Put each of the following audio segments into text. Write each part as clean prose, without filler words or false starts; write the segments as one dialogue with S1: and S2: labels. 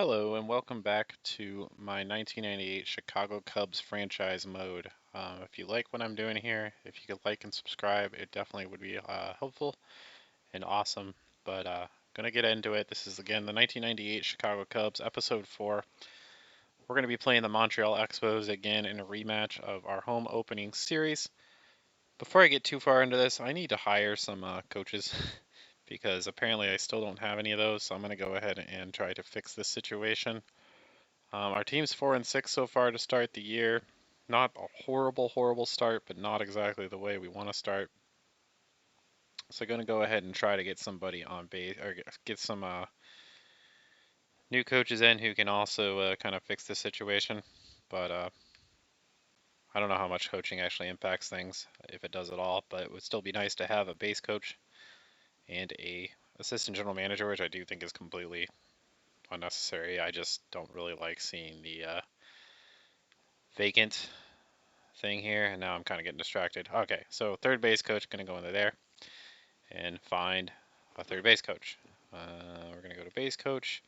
S1: Hello and welcome back to my 1998 Chicago Cubs franchise mode. If you like what I'm doing here, if you could like and subscribe, it definitely would be helpful and awesome. But gonna get into it. This is again the 1998 Chicago Cubs, episode 4. We're gonna be playing the Montreal Expos again in a rematch of our home opening series. Before I get too far into this, I need to hire some coaches because apparently I still don't have any of those. So I'm gonna go ahead and try to fix this situation. Our team's 4-6 so far to start the year. Not a horrible start, but not exactly the way we want to start. So going to go ahead and try to get somebody on base or get some new coaches in who can also kind of fix the situation. But I don't know how much coaching actually impacts things, if it does at all. But it would still be nice to have a base coach and a assistant general manager, which I do think is completely unnecessary. I just don't really like seeing the vacant thing here, and now I'm kind of getting distracted. Okay, so third base coach going to go into there and find a third base coach. We're going to go to base coach,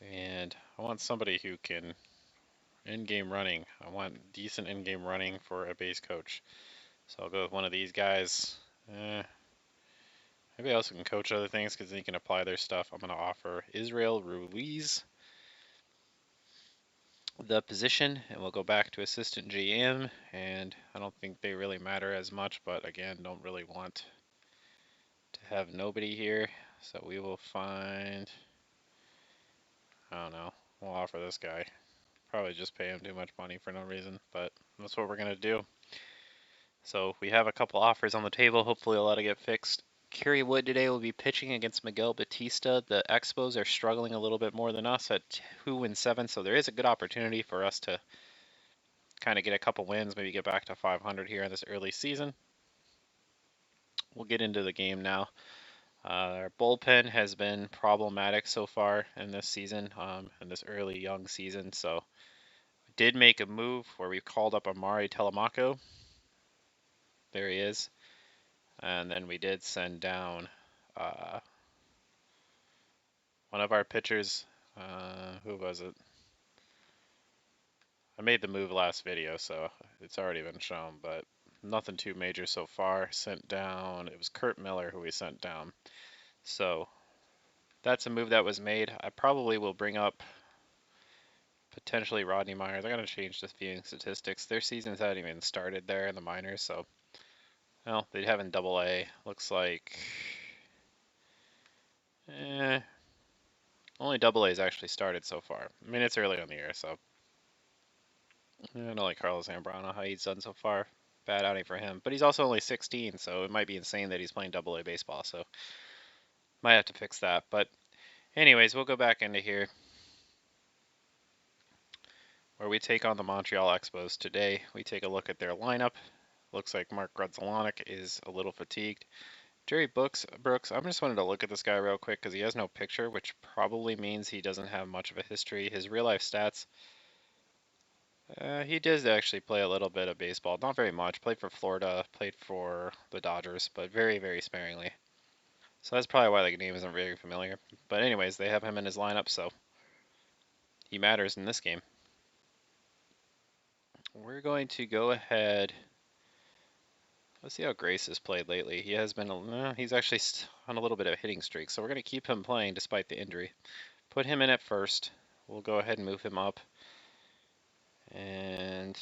S1: and I want somebody who can in-game running. I want decent in-game running for a base coach. So I'll go with one of these guys. Maybe I also can coach other things because they can apply their stuff. I'm going to offer Israel Ruiz the position, and we'll go back to assistant GM. And I don't think they really matter as much, but again, don't really want to have nobody here. So we will find, I don't know, we'll offer this guy. Probably just pay him too much money for no reason, but that's what we're going to do. So we have a couple offers on the table. Hopefully a lot of get fixed. Kerry Wood today will be pitching against Miguel Batista. The Expos are struggling a little bit more than us at 2-7, so there is a good opportunity for us to kind of get a couple wins, maybe get back to 500 here in this early season. We'll get into the game now. Our bullpen has been problematic so far in this season, in this early young season. So we did make a move where we called up Amari Telemaco. There he is. And then we did send down uh, one of our pitchers. Who was it? I made the move last video, so it's already been shown, but nothing too major so far. Sent down, it was Kurt Miller who we sent down. So that's a move that was made. I probably will bring up potentially Rodney Meyer. They're going to change the viewing statistics. Their seasons hadn't even started there in the minors, so well, they have in Double A. Looks like only Double A's actually started so far. I mean, it's early on the year, so I don't like Carlos Zambrano how he's done so far. Bad outing for him, but he's also only 16, so it might be insane that he's playing Double A baseball. So might have to fix that. But anyways, we'll go back into here where we take on the Montreal Expos today. We take a look at their lineup. Looks like Mark Grudzalonic is a little fatigued. Jerry Brooks, I just wanted to look at this guy real quick because he has no picture, which probably means he doesn't have much of a history. His real life stats, he does actually play a little bit of baseball, not very much. Played for Florida, played for the Dodgers, but very sparingly. So that's probably why the name isn't very familiar. But anyways, they have him in his lineup, so he matters in this game. We're going to go ahead. Let's see how Grace has played lately. He has been, he's actually on a little bit of a hitting streak, so we're going to keep him playing despite the injury. Put him in at first. We'll go ahead and move him up. And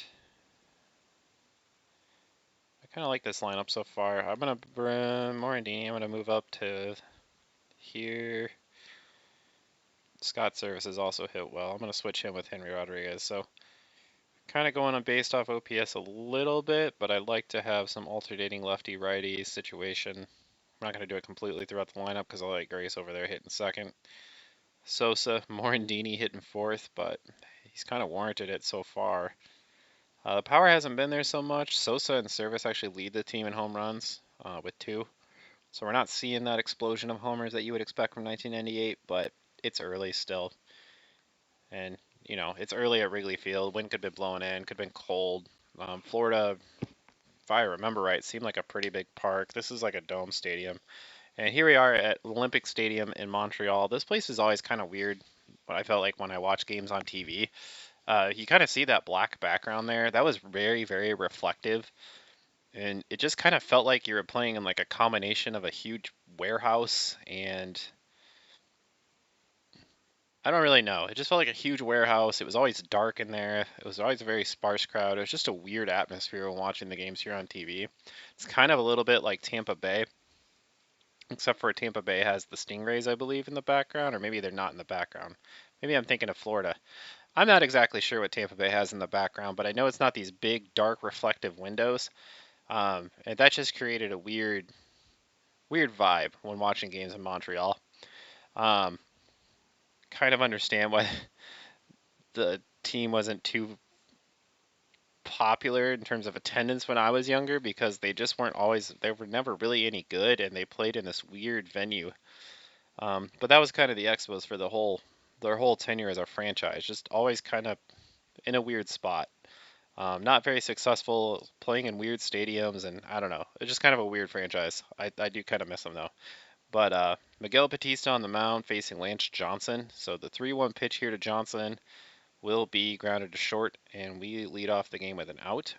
S1: I kind of like this lineup so far. I'm going to bring Morandini. I'm going to move up to here. Scott Service has also hit well. I'm going to switch him with Henry Rodriguez. So kind of going on based off OPS a little bit, but I like to have some alternating lefty-righty situation. I'm not going to do it completely throughout the lineup because I like Grace over there hitting second. Sosa, Morandini hitting fourth, but he's kind of warranted it so far. The power hasn't been there so much. Sosa and Service actually lead the team in home runs with 2. So we're not seeing that explosion of homers that you would expect from 1998, but it's early still. And, you know, it's early at Wrigley Field. Wind could have been blowing in, could have been cold. Florida, if I remember right, seemed like a pretty big park. This is like a dome stadium. And here we are at Olympic Stadium in Montreal. This place is always kind of weird. what I felt like when I watch games on TV. You kind of see that black background there. That was very, very reflective, and it just kind of felt like you were playing in like a combination of a huge warehouse and I don't really know. It just felt like a huge warehouse. It was always dark in there. It was always a very sparse crowd. It was just a weird atmosphere when watching the games here on TV. It's kind of a little bit like Tampa Bay, except for Tampa Bay has the Stingrays, I believe, in the background, or maybe they're not in the background. Maybe I'm thinking of Florida. I'm not exactly sure what Tampa Bay has in the background, but I know it's not these big, dark, reflective windows. And that just created a weird, weird vibe when watching games in Montreal. Um, kind of understand why the team wasn't too popular in terms of attendance when I was younger because they just weren't always, they were never really any good and they played in this weird venue. But that was kind of the Expos for their whole tenure as a franchise, just always kind of in a weird spot. Not very successful, playing in weird stadiums, and I don't know. It's just kind of a weird franchise. I do kind of miss them though. But Miguel Batista on the mound facing Lance Johnson. So the 3-1 pitch here to Johnson will be grounded to short, and we lead off the game with an out.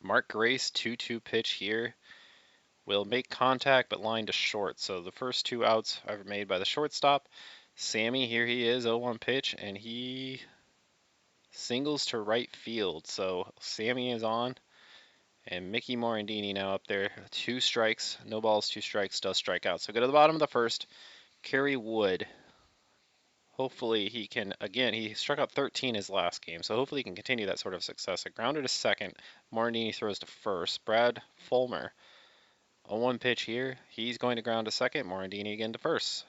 S1: Mark Grace 2-2 pitch here will make contact but line to short. So the first two outs are made by the shortstop. Sammy, here he is, 0-1 pitch, and he singles to right field. So Sammy is on, and Mickey Morandini now up there. 2 strikes, no balls, 2 strikes, does strike out. So go to the bottom of the first. Kerry Wood. Hopefully he can, again, he struck out 13 his last game, so hopefully he can continue that sort of success. A grounder to second. Morandini throws to first. Brad Fulmer. A 1 pitch here. He's going to ground to second. Morandini again to first.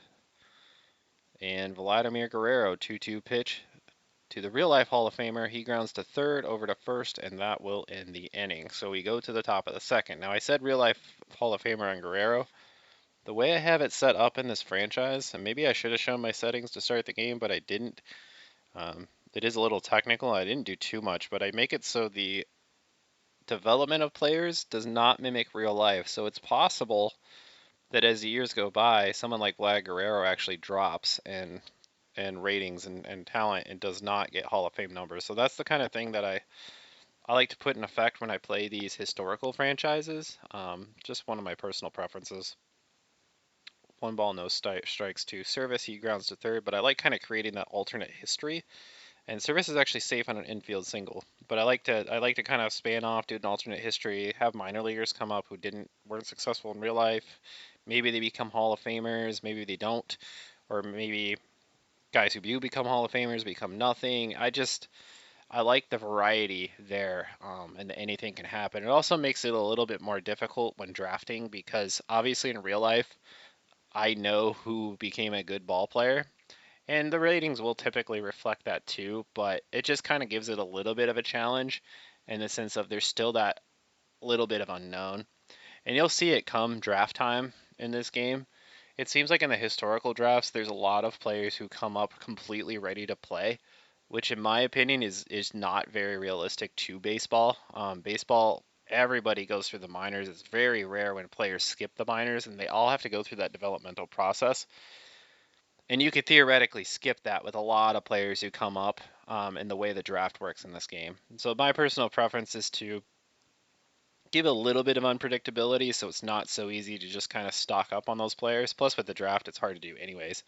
S1: And Vladimir Guerrero, 2-2 pitch to the real life Hall of Famer. He grounds to third, over to first, and that will end the inning. So we go to the top of the second. Now I said real life Hall of Famer on Guerrero. The way I have it set up in this franchise, and maybe I should have shown my settings to start the game, but I didn't. It is a little technical. I didn't do too much, but I make it so the development of players does not mimic real life. So it's possible that as the years go by, someone like Vlad Guerrero actually drops and ratings and talent and does not get Hall of Fame numbers. So that's the kind of thing that I like to put in effect when I play these historical franchises. Just one of my personal preferences. 1 ball, no strikes to Service. He grounds to third, but I like kind of creating that alternate history. And Service is actually safe on an infield single, but I like to kind of span off, do an alternate history, have minor leaguers come up who weren't successful in real life. Maybe they become Hall of Famers, maybe they don't, or maybe guys who do become Hall of Famers become nothing. I like the variety there, and anything can happen. It also makes it a little bit more difficult when drafting because obviously in real life, I know who became a good ball player, and the ratings will typically reflect that too, but it just kind of gives it a little bit of a challenge in the sense of there's still that little bit of unknown. And you'll see it come draft time in this game. It seems like in the historical drafts, there's a lot of players who come up completely ready to play, which in my opinion is not very realistic to baseball. Baseball, everybody goes through the minors. It's very rare when players skip the minors, and they all have to go through that developmental process. And you could theoretically skip that with a lot of players who come up in the way the draft works in this game. So my personal preference is to give a little bit of unpredictability so it's not so easy to just kind of stock up on those players. Plus with the draft, it's hard to do anyways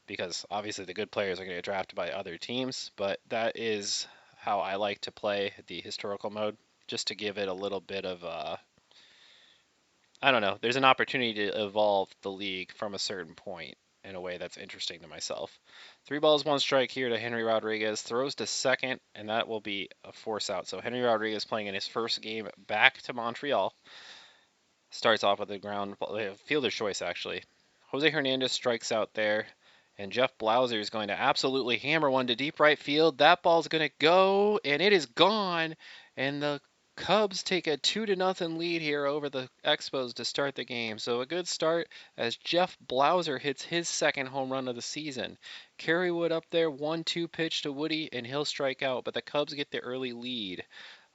S1: because obviously the good players are going to get drafted by other teams. But that is how I like to play the historical mode, just to give it a little bit of I don't know. There's an opportunity to evolve the league from a certain point in a way that's interesting to myself. 3 balls, 1 strike here to Henry Rodriguez. Throws to second, and that will be a force out. So Henry Rodriguez playing in his first game back to Montreal. Starts off with a ground fielder's choice, actually. Jose Hernandez strikes out there, and Jeff Blauser is going to absolutely hammer one to deep right field. That ball's going to go, and it is gone. And the Cubs take a 2-0 lead here over the Expos to start the game. So a good start as Jeff Blauser hits his second home run of the season. Kerry Wood up there, 1-2 pitch to Woody, and he'll strike out, but the Cubs get the early lead.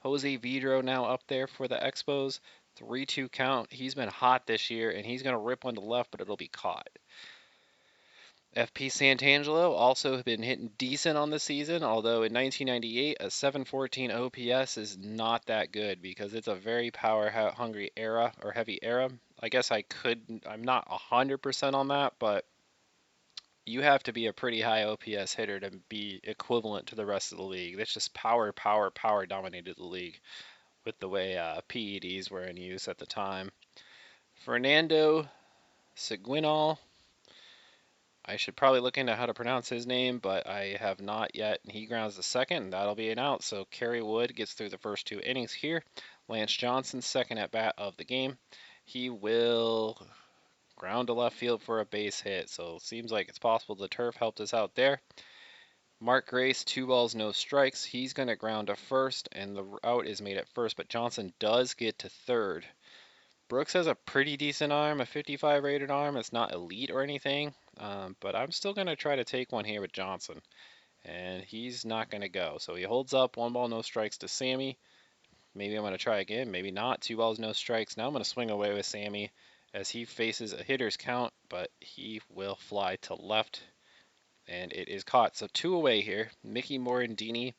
S1: Jose Vidro now up there for the Expos. 3-2 count. He's been hot this year, and he's going to rip one to left, but it'll be caught. FP Santangelo also been hitting decent on the season, although in 1998, a 714 OPS is not that good because it's a very power hungry era or heavy era. I guess I'm not 100% on that, but you have to be a pretty high OPS hitter to be equivalent to the rest of the league. That's just power, power, power dominated the league with the way PEDs were in use at the time. Fernando Seguinal, I should probably look into how to pronounce his name, but I have not yet. He grounds the second, and that'll be an out. So Kerry Wood gets through the first 2 innings here. Lance Johnson, second at bat of the game. He will ground to left field for a base hit. So it seems like it's possible the turf helped us out there. Mark Grace, 2 balls, no strikes. He's going to ground to first, and the out is made at first, but Johnson does get to third. Brooks has a pretty decent arm, a 55 rated arm. It's not elite or anything, but I'm still going to try to take one here with Johnson. And he's not going to go. So he holds up, 1 ball, no strikes to Sammy. Maybe I'm going to try again, maybe not. 2 balls, no strikes. Now I'm going to swing away with Sammy as he faces a hitter's count, but he will fly to left, and it is caught. So 2 away here. Mickey Morandini,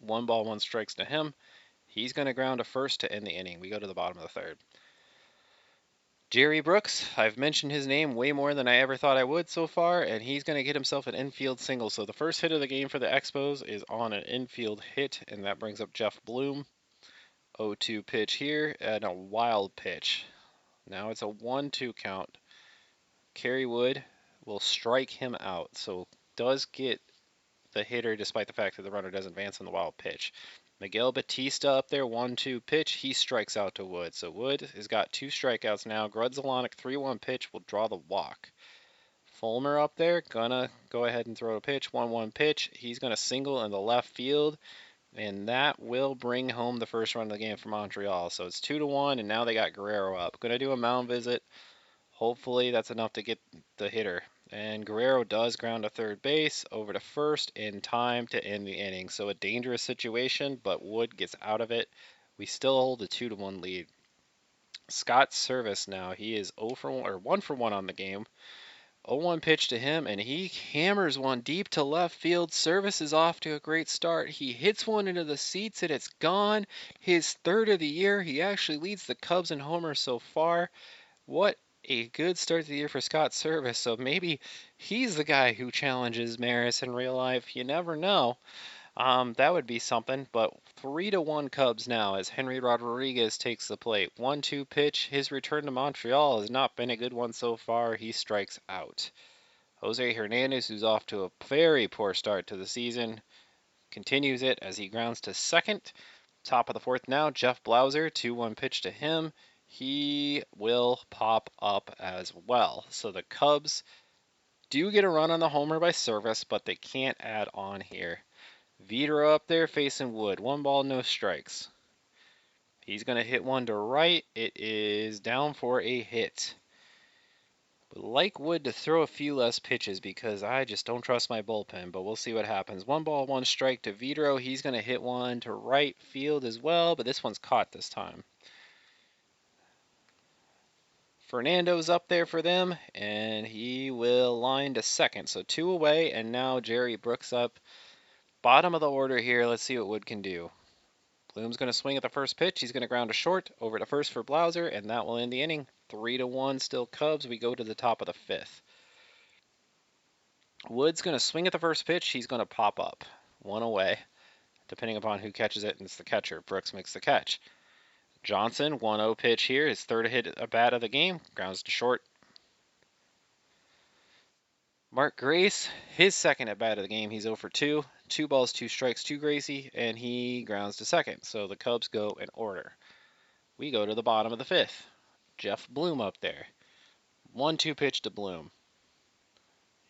S1: 1 ball, 1 strikes to him. He's going to ground to first to end the inning. We go to the bottom of the third. Jerry Brooks, I've mentioned his name way more than I ever thought I would so far, and he's going to get himself an infield single. So the first hit of the game for the Expos is on an infield hit, and that brings up Jeff Bloom. 0-2 pitch here, and a wild pitch. Now it's a 1-2 count. Kerry Wood will strike him out, so does get the hitter despite the fact that the runner doesn't advance on the wild pitch. Miguel Batista up there, 1-2 pitch. He strikes out to Wood. So Wood has got 2 strikeouts now. Grudzalonic, 3-1 pitch, will draw the walk. Fulmer up there, gonna go ahead and throw a pitch, 1-1 pitch. He's gonna single in the left field, and that will bring home the first run of the game for Montreal. So it's 2-1, and now they got Guerrero up. Gonna do a mound visit. Hopefully that's enough to get the hitter. And Guerrero does ground to third base, over to first in time to end the inning. So a dangerous situation, but Wood gets out of it. We still hold a 2-1 lead. Scott Service now, he is 0 for 1 or 1 for 1 on the game. 0-1 pitch to him, and he hammers one deep to left field. Service is off to a great start. He hits one into the seats, and it's gone. His third of the year. He actually leads the Cubs in homers so far. What a good start to the year for Scott Service. So maybe he's the guy who challenges Maris in real life. You never know. That would be something. But 3-1 Cubs now as Henry Rodriguez takes the plate. 1-2 pitch. His return to Montreal has not been a good one so far. He strikes out. Jose Hernandez, who's off to a very poor start to the season, continues it as he grounds to second. Top of the fourth now. Jeff Blauser, 2-1 pitch to him. He will pop up as well. So the Cubs do get a run on the homer by Service, but they can't add on here. Vidro up there facing Wood. 1 ball, no strikes. He's going to hit one to right. It is down for a hit. Would like Wood to throw a few less pitches because I just don't trust my bullpen, but we'll see what happens. 1 ball, 1 strike to Vidro. He's going to hit one to right field as well, but this one's caught this time. Fernando's up there for them, and he will line to second. So 2 away, and now Jerry Brooks up. Bottom of the order here. Let's see what Wood can do. Bloom's going to swing at the first pitch. He's going to ground to short, over to first for Blauser, and that will end the inning. 3-1 still Cubs. We go to the top of the fifth. Wood's going to swing at the first pitch. He's going to pop up. 1 away, depending upon who catches it, and it's the catcher. Brooks makes the catch. Johnson, 1-0 pitch here. His third hit at bat of the game. Grounds to short. Mark Grace, his second at bat of the game. He's 0 for 2. 2 balls, 2 strikes to Gracie, and he grounds to second. So the Cubs go in order. We go to the bottom of the fifth. Jeff Bloom up there. 1-2 pitch to Bloom.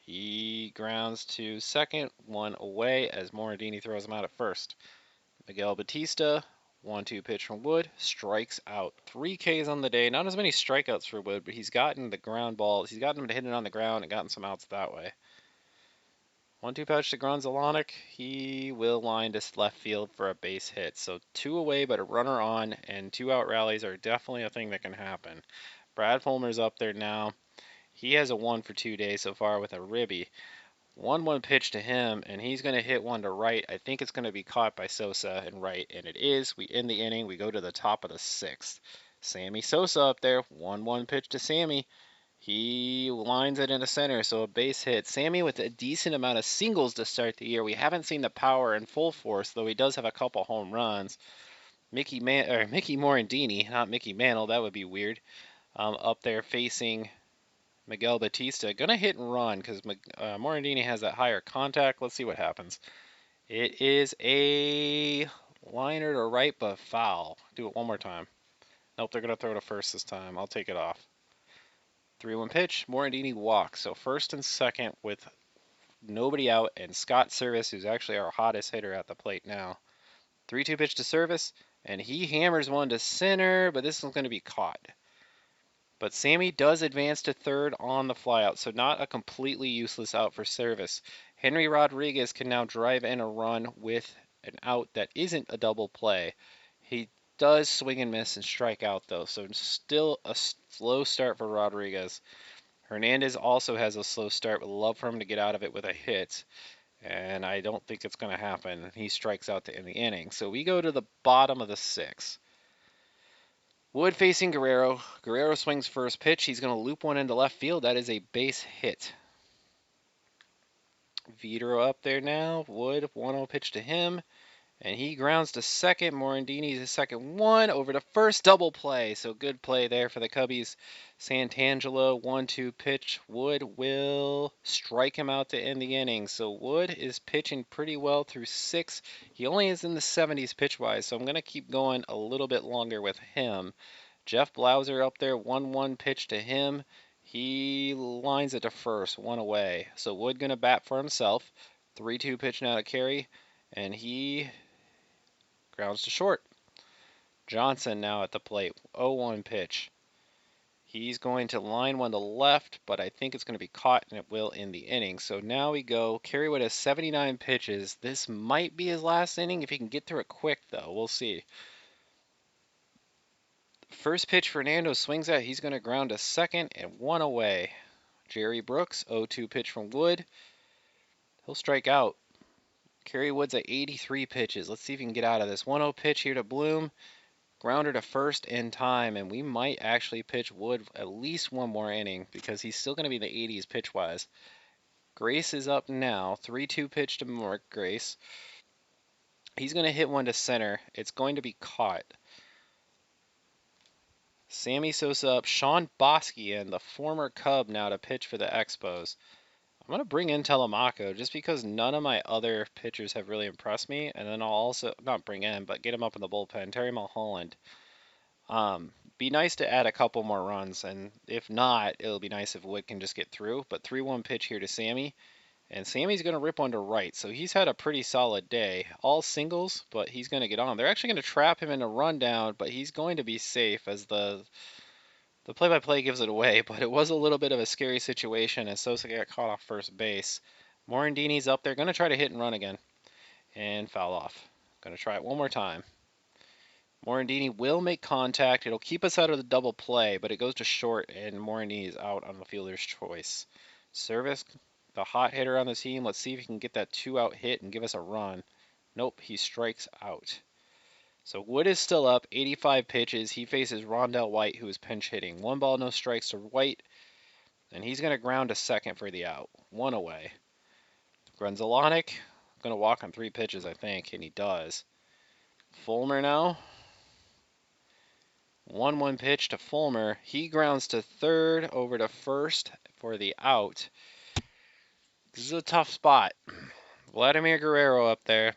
S1: He grounds to second, 1 away as Morandini throws him out at first. Miguel Batista, 1-2 pitch from Wood, strikes out. 3 Ks on the day. Not as many strikeouts for Wood, but he's gotten the ground balls. He's gotten him to hit it on the ground and gotten some outs that way. 1-2 pitch to Grudzalonic. He will line to left field for a base hit. So 2 away, but a runner on, and 2 out rallies are definitely a thing that can happen. Brad Fulmer's up there now. He has a 1 for 2 day so far with a ribby. 1-1 pitch to him, and he's going to hit one to right. I think it's going to be caught by Sosa and right, and it is. We end the inning. We go to the top of the 6th. Sammy Sosa up there. 1-1 pitch to Sammy. He lines it into center, so a base hit. Sammy with a decent amount of singles to start the year. We haven't seen the power in full force, though he does have a couple home runs. Mickey Morandini, not Mickey Mantle, that would be weird. Up there facing Miguel Batista. Gonna hit and run because Morandini has that higher contact. Let's see what happens. It is a liner to right, but foul. Do it one more time. Nope, they're gonna throw to first this time. I'll take it off. 3-1 pitch. Morandini walks. So first and second with nobody out, and Scott Service, who's actually our hottest hitter at the plate now. 3-2 pitch to Service, and he hammers one to center, but this one's going to be caught. But Sammy does advance to third on the flyout, so not a completely useless out for Service. Henry Rodriguez can now drive in a run with an out that isn't a double play. He does swing and miss and strike out, though, so still a slow start for Rodriguez. Hernandez also has a slow start. Would love for him to get out of it with a hit, and I don't think it's going to happen. He strikes out to end the inning. So we go to the bottom of the 6th. Wood facing Guerrero. Guerrero swings first pitch. He's going to loop one into left field. That is a base hit. Vitro up there now. Wood, 1-0 pitch to him. And he grounds to second. Morandini's a second one over to first, double play. So good play there for the Cubbies. Santangelo, 1-2 pitch. Wood will strike him out to end the inning. So Wood is pitching pretty well through 6. He only is in the 70s pitch-wise, so I'm going to keep going a little bit longer with him. Jeff Blauser up there, 1-1 pitch to him. He lines it to first, 1 away. So Wood going to bat for himself. 3-2 pitch now to Kerry, and he grounds to short. Johnson now at the plate. 0-1 pitch. He's going to line one to left, but I think it's going to be caught, and it will end the inning. So now we go. Kerry Wood has 79 pitches. This might be his last inning if he can get through it quick, though. We'll see. First pitch Fernando swings at. He's going to ground to second and 1 away. Jerry Brooks, 0-2 pitch from Wood. He'll strike out. Kerry Wood's at 83 pitches. Let's see if he can get out of this. 1-0 pitch here to Bloom. Grounder to first in time, and we might actually pitch Wood at least one more inning because he's still going to be in the 80s pitch-wise. Grace is up now. 3-2 pitch to Mark Grace. He's going to hit one to center. It's going to be caught. Sammy Sosa up. Sean Bosquian, the former Cub, now to pitch for the Expos. I'm going to bring in Telemaco just because none of my other pitchers have really impressed me. And then I'll also, not bring in, but get him up in the bullpen. Terry Mulholland. Be nice to add a couple more runs. And if not, it'll be nice if Wood can just get through. But 3-1 pitch here to Sammy. And Sammy's going to rip one to right. So he's had a pretty solid day. All singles, but he's going to get on. They're actually going to trap him in a rundown, but he's going to be safe as the play-by-play gives it away, but it was a little bit of a scary situation as Sosa got caught off first base. Morandini's up there, going to try to hit and run again, and foul off. Going to try it one more time. Morandini will make contact. It'll keep us out of the double play, but it goes to short, and Morandini is out on the fielder's choice. Service, the hot hitter on the team. Let's see if he can get that 2-out hit and give us a run. Nope, he strikes out. So Wood is still up, 85 pitches. He faces Rondell White, who is pinch hitting. 1 ball, no strikes to White, and he's going to ground to second for the out. 1 away. Grunzalonic, going to walk on 3 pitches, I think, and he does. Fulmer now. 1-1 pitch to Fulmer. He grounds to third, over to first for the out. This is a tough spot. Vladimir Guerrero up there.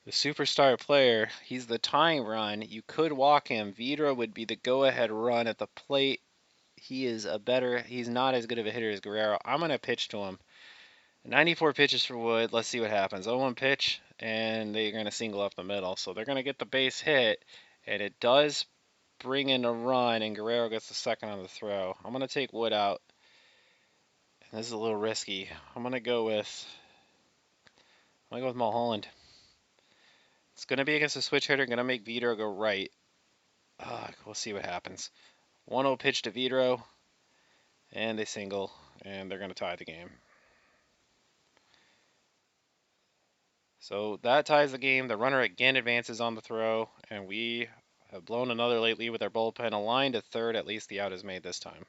S1: The superstar player, he's the tying run. You could walk him. Vidra would be the go-ahead run at the plate. He's not as good of a hitter as Guerrero. I'm going to pitch to him. 94 pitches for Wood. Let's see what happens. 0-1 pitch, and they're going to single up the middle. So they're going to get the base hit, and it does bring in a run, and Guerrero gets the second on the throw. I'm going to take Wood out. And this is a little risky. I'm going to go with Mulholland. It's going to be against a switch hitter. Going to make Vito go right. We'll see what happens. 1-0 pitch to Vidro, and they single, and they're going to tie the game. So that ties the game. The runner again advances on the throw, and we have blown another late lead with our bullpen. A line to third, at least the out is made this time.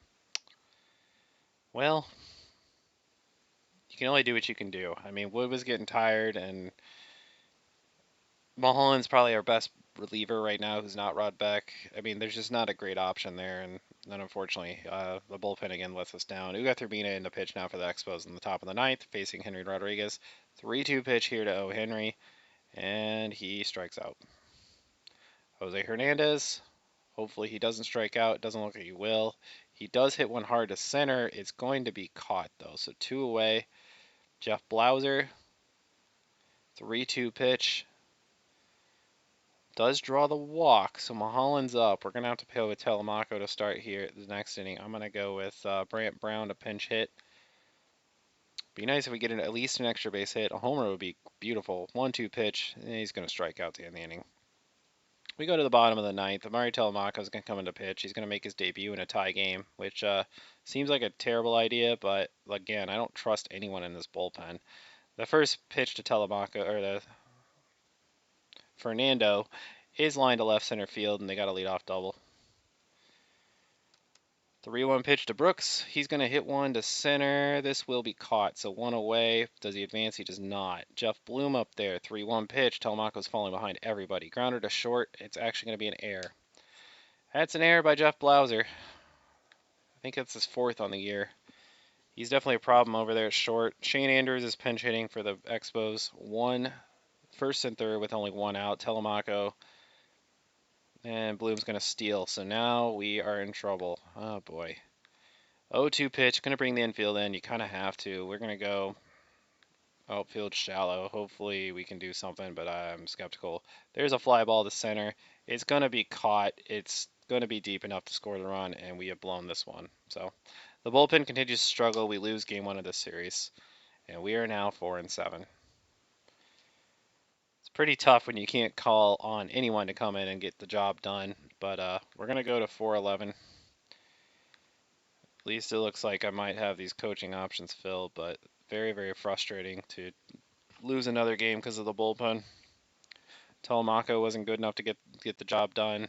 S1: Well, you can only do what you can do. I mean, Wood was getting tired, and Mulholland's probably our best reliever right now who's not Rod Beck. I mean, there's just not a great option there, and then unfortunately, the bullpen again lets us down. Uga Turbina in the pitch now for the Expos in the top of the ninth, facing Henry Rodriguez. 3-2 pitch here to O. Henry, and he strikes out. Jose Hernandez, hopefully he doesn't strike out. It doesn't look like he will. He does hit one hard to center. It's going to be caught, though, so 2 away. Jeff Blauser, 3-2 pitch. Does draw the walk, so Mulholland's up. We're going to have to pay with Telemaco to start here the next inning. I'm going to go with Brant Brown to pinch hit. Be nice if we get at least an extra base hit. A homer would be beautiful. 1-2 pitch, and he's going to strike out to end the inning. We go to the bottom of the ninth. Amari Telemaco is going to come into pitch. He's going to make his debut in a tie game, which seems like a terrible idea, but again, I don't trust anyone in this bullpen. The first pitch to Telemaco, or the Fernando, is lined to left center field, and they got a leadoff double. 3-1 pitch to Brooks. He's going to hit one to center. This will be caught, so 1 away. Does he advance? He does not. Jeff Bloom up there. 3-1 pitch. Telemaco's falling behind everybody. Grounder to short. It's actually going to be an error. That's an error by Jeff Blauser. I think it's his 4th on the year. He's definitely a problem over there at short. Shane Andrews is pinch hitting for the Expos. 1 first and third with only 1 out. Telemaco. And Bloom's going to steal. So now we are in trouble. Oh, boy. 0-2 pitch. Going to bring the infield in. You kind of have to. We're going to go outfield shallow. Hopefully we can do something, but I'm skeptical. There's a fly ball to center. It's going to be caught. It's going to be deep enough to score the run, and we have blown this one. So the bullpen continues to struggle. We lose game 1 of this series, and we are now 4-7. Pretty tough when you can't call on anyone to come in and get the job done. But we're going to go to 4-11. At least it looks like I might have these coaching options filled, but very, very frustrating to lose another game because of the bullpen. Telemaco wasn't good enough to get the job done.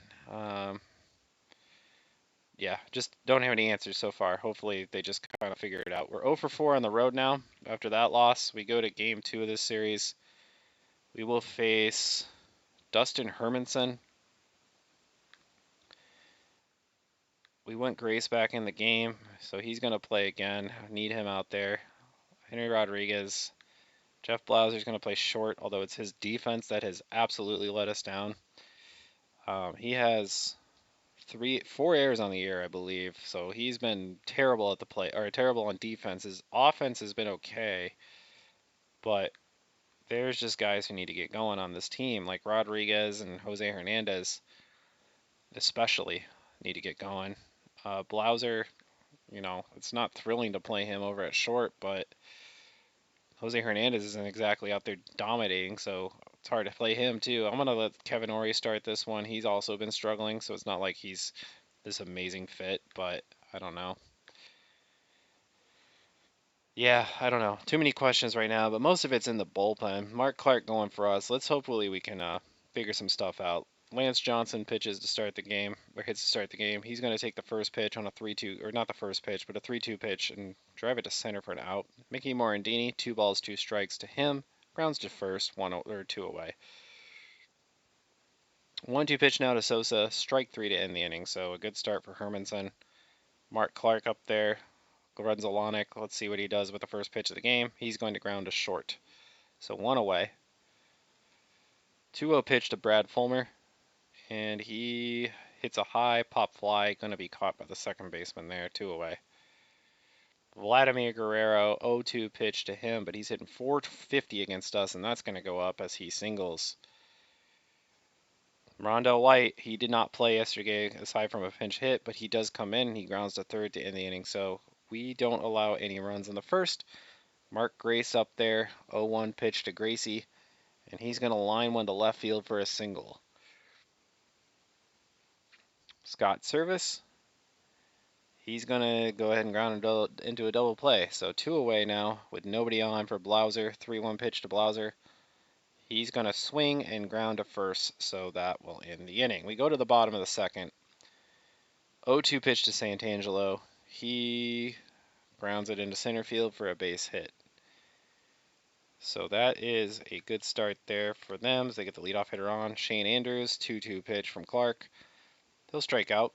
S1: Yeah, just don't have any answers so far. Hopefully they just kind of figure it out. We're 0 for 4 on the road now. After that loss, we go to game 2 of this series. We will face Dustin Hermanson. We want Grace back in the game, so he's going to play again. Need him out there. Henry Rodriguez. Jeff Blauser is going to play short, although it's his defense that has absolutely let us down. He has 4 errors on the year, I believe, so he's been terrible at the play, or terrible on defense. His offense has been okay, but there's just guys who need to get going on this team, like Rodriguez and Jose Hernandez, especially need to get going. Blauser, it's not thrilling to play him over at short, but Jose Hernandez isn't exactly out there dominating, so it's hard to play him too. I'm going to let Kevin Ory start this one. He's also been struggling, so it's not like he's this amazing fit, but I don't know. Yeah, I don't know. Too many questions right now, but most of it's in the bullpen. Mark Clark going for us. Let's hopefully we can figure some stuff out. Lance Johnson pitches to start the game, or hits to start the game. He's going to take the first pitch on a 3-2, or not the first pitch, but a 3-2 pitch and drive it to center for an out. Mickey Morandini, 2 balls, 2 strikes to him. Grounds to first, 2 away. 1-2 pitch now to Sosa, strike 3 to end the inning. So a good start for Hermanson. Mark Clark up there. Lorenzo Lonick, let's see what he does with the first pitch of the game. He's going to ground to short. So 1 away. 2-0 pitch to Brad Fulmer. And he hits a high pop fly, going to be caught by the second baseman there, 2 away. Vladimir Guerrero, 0-2 pitch to him, but he's hitting .450 against us, and that's going to go up as he singles. Rondell White, he did not play yesterday aside from a pinch hit, but he does come in. He grounds to third to end the inning, so we don't allow any runs in the first. Mark Grace up there, 0-1 pitch to Gracie, and he's going to line one to left field for a single. Scott Service, He's going to go ahead and ground into a double play. So 2 away now with nobody on for Blauser. 3-1 pitch to Blauser. He's going to swing and ground to first, so that will end the inning. We go to the bottom of the second. 0-2 pitch to Santangelo. He grounds it into center field for a base hit. So that is a good start there for them as they get the leadoff hitter on. Shane Andrews, 2-2 pitch from Clark. He'll strike out.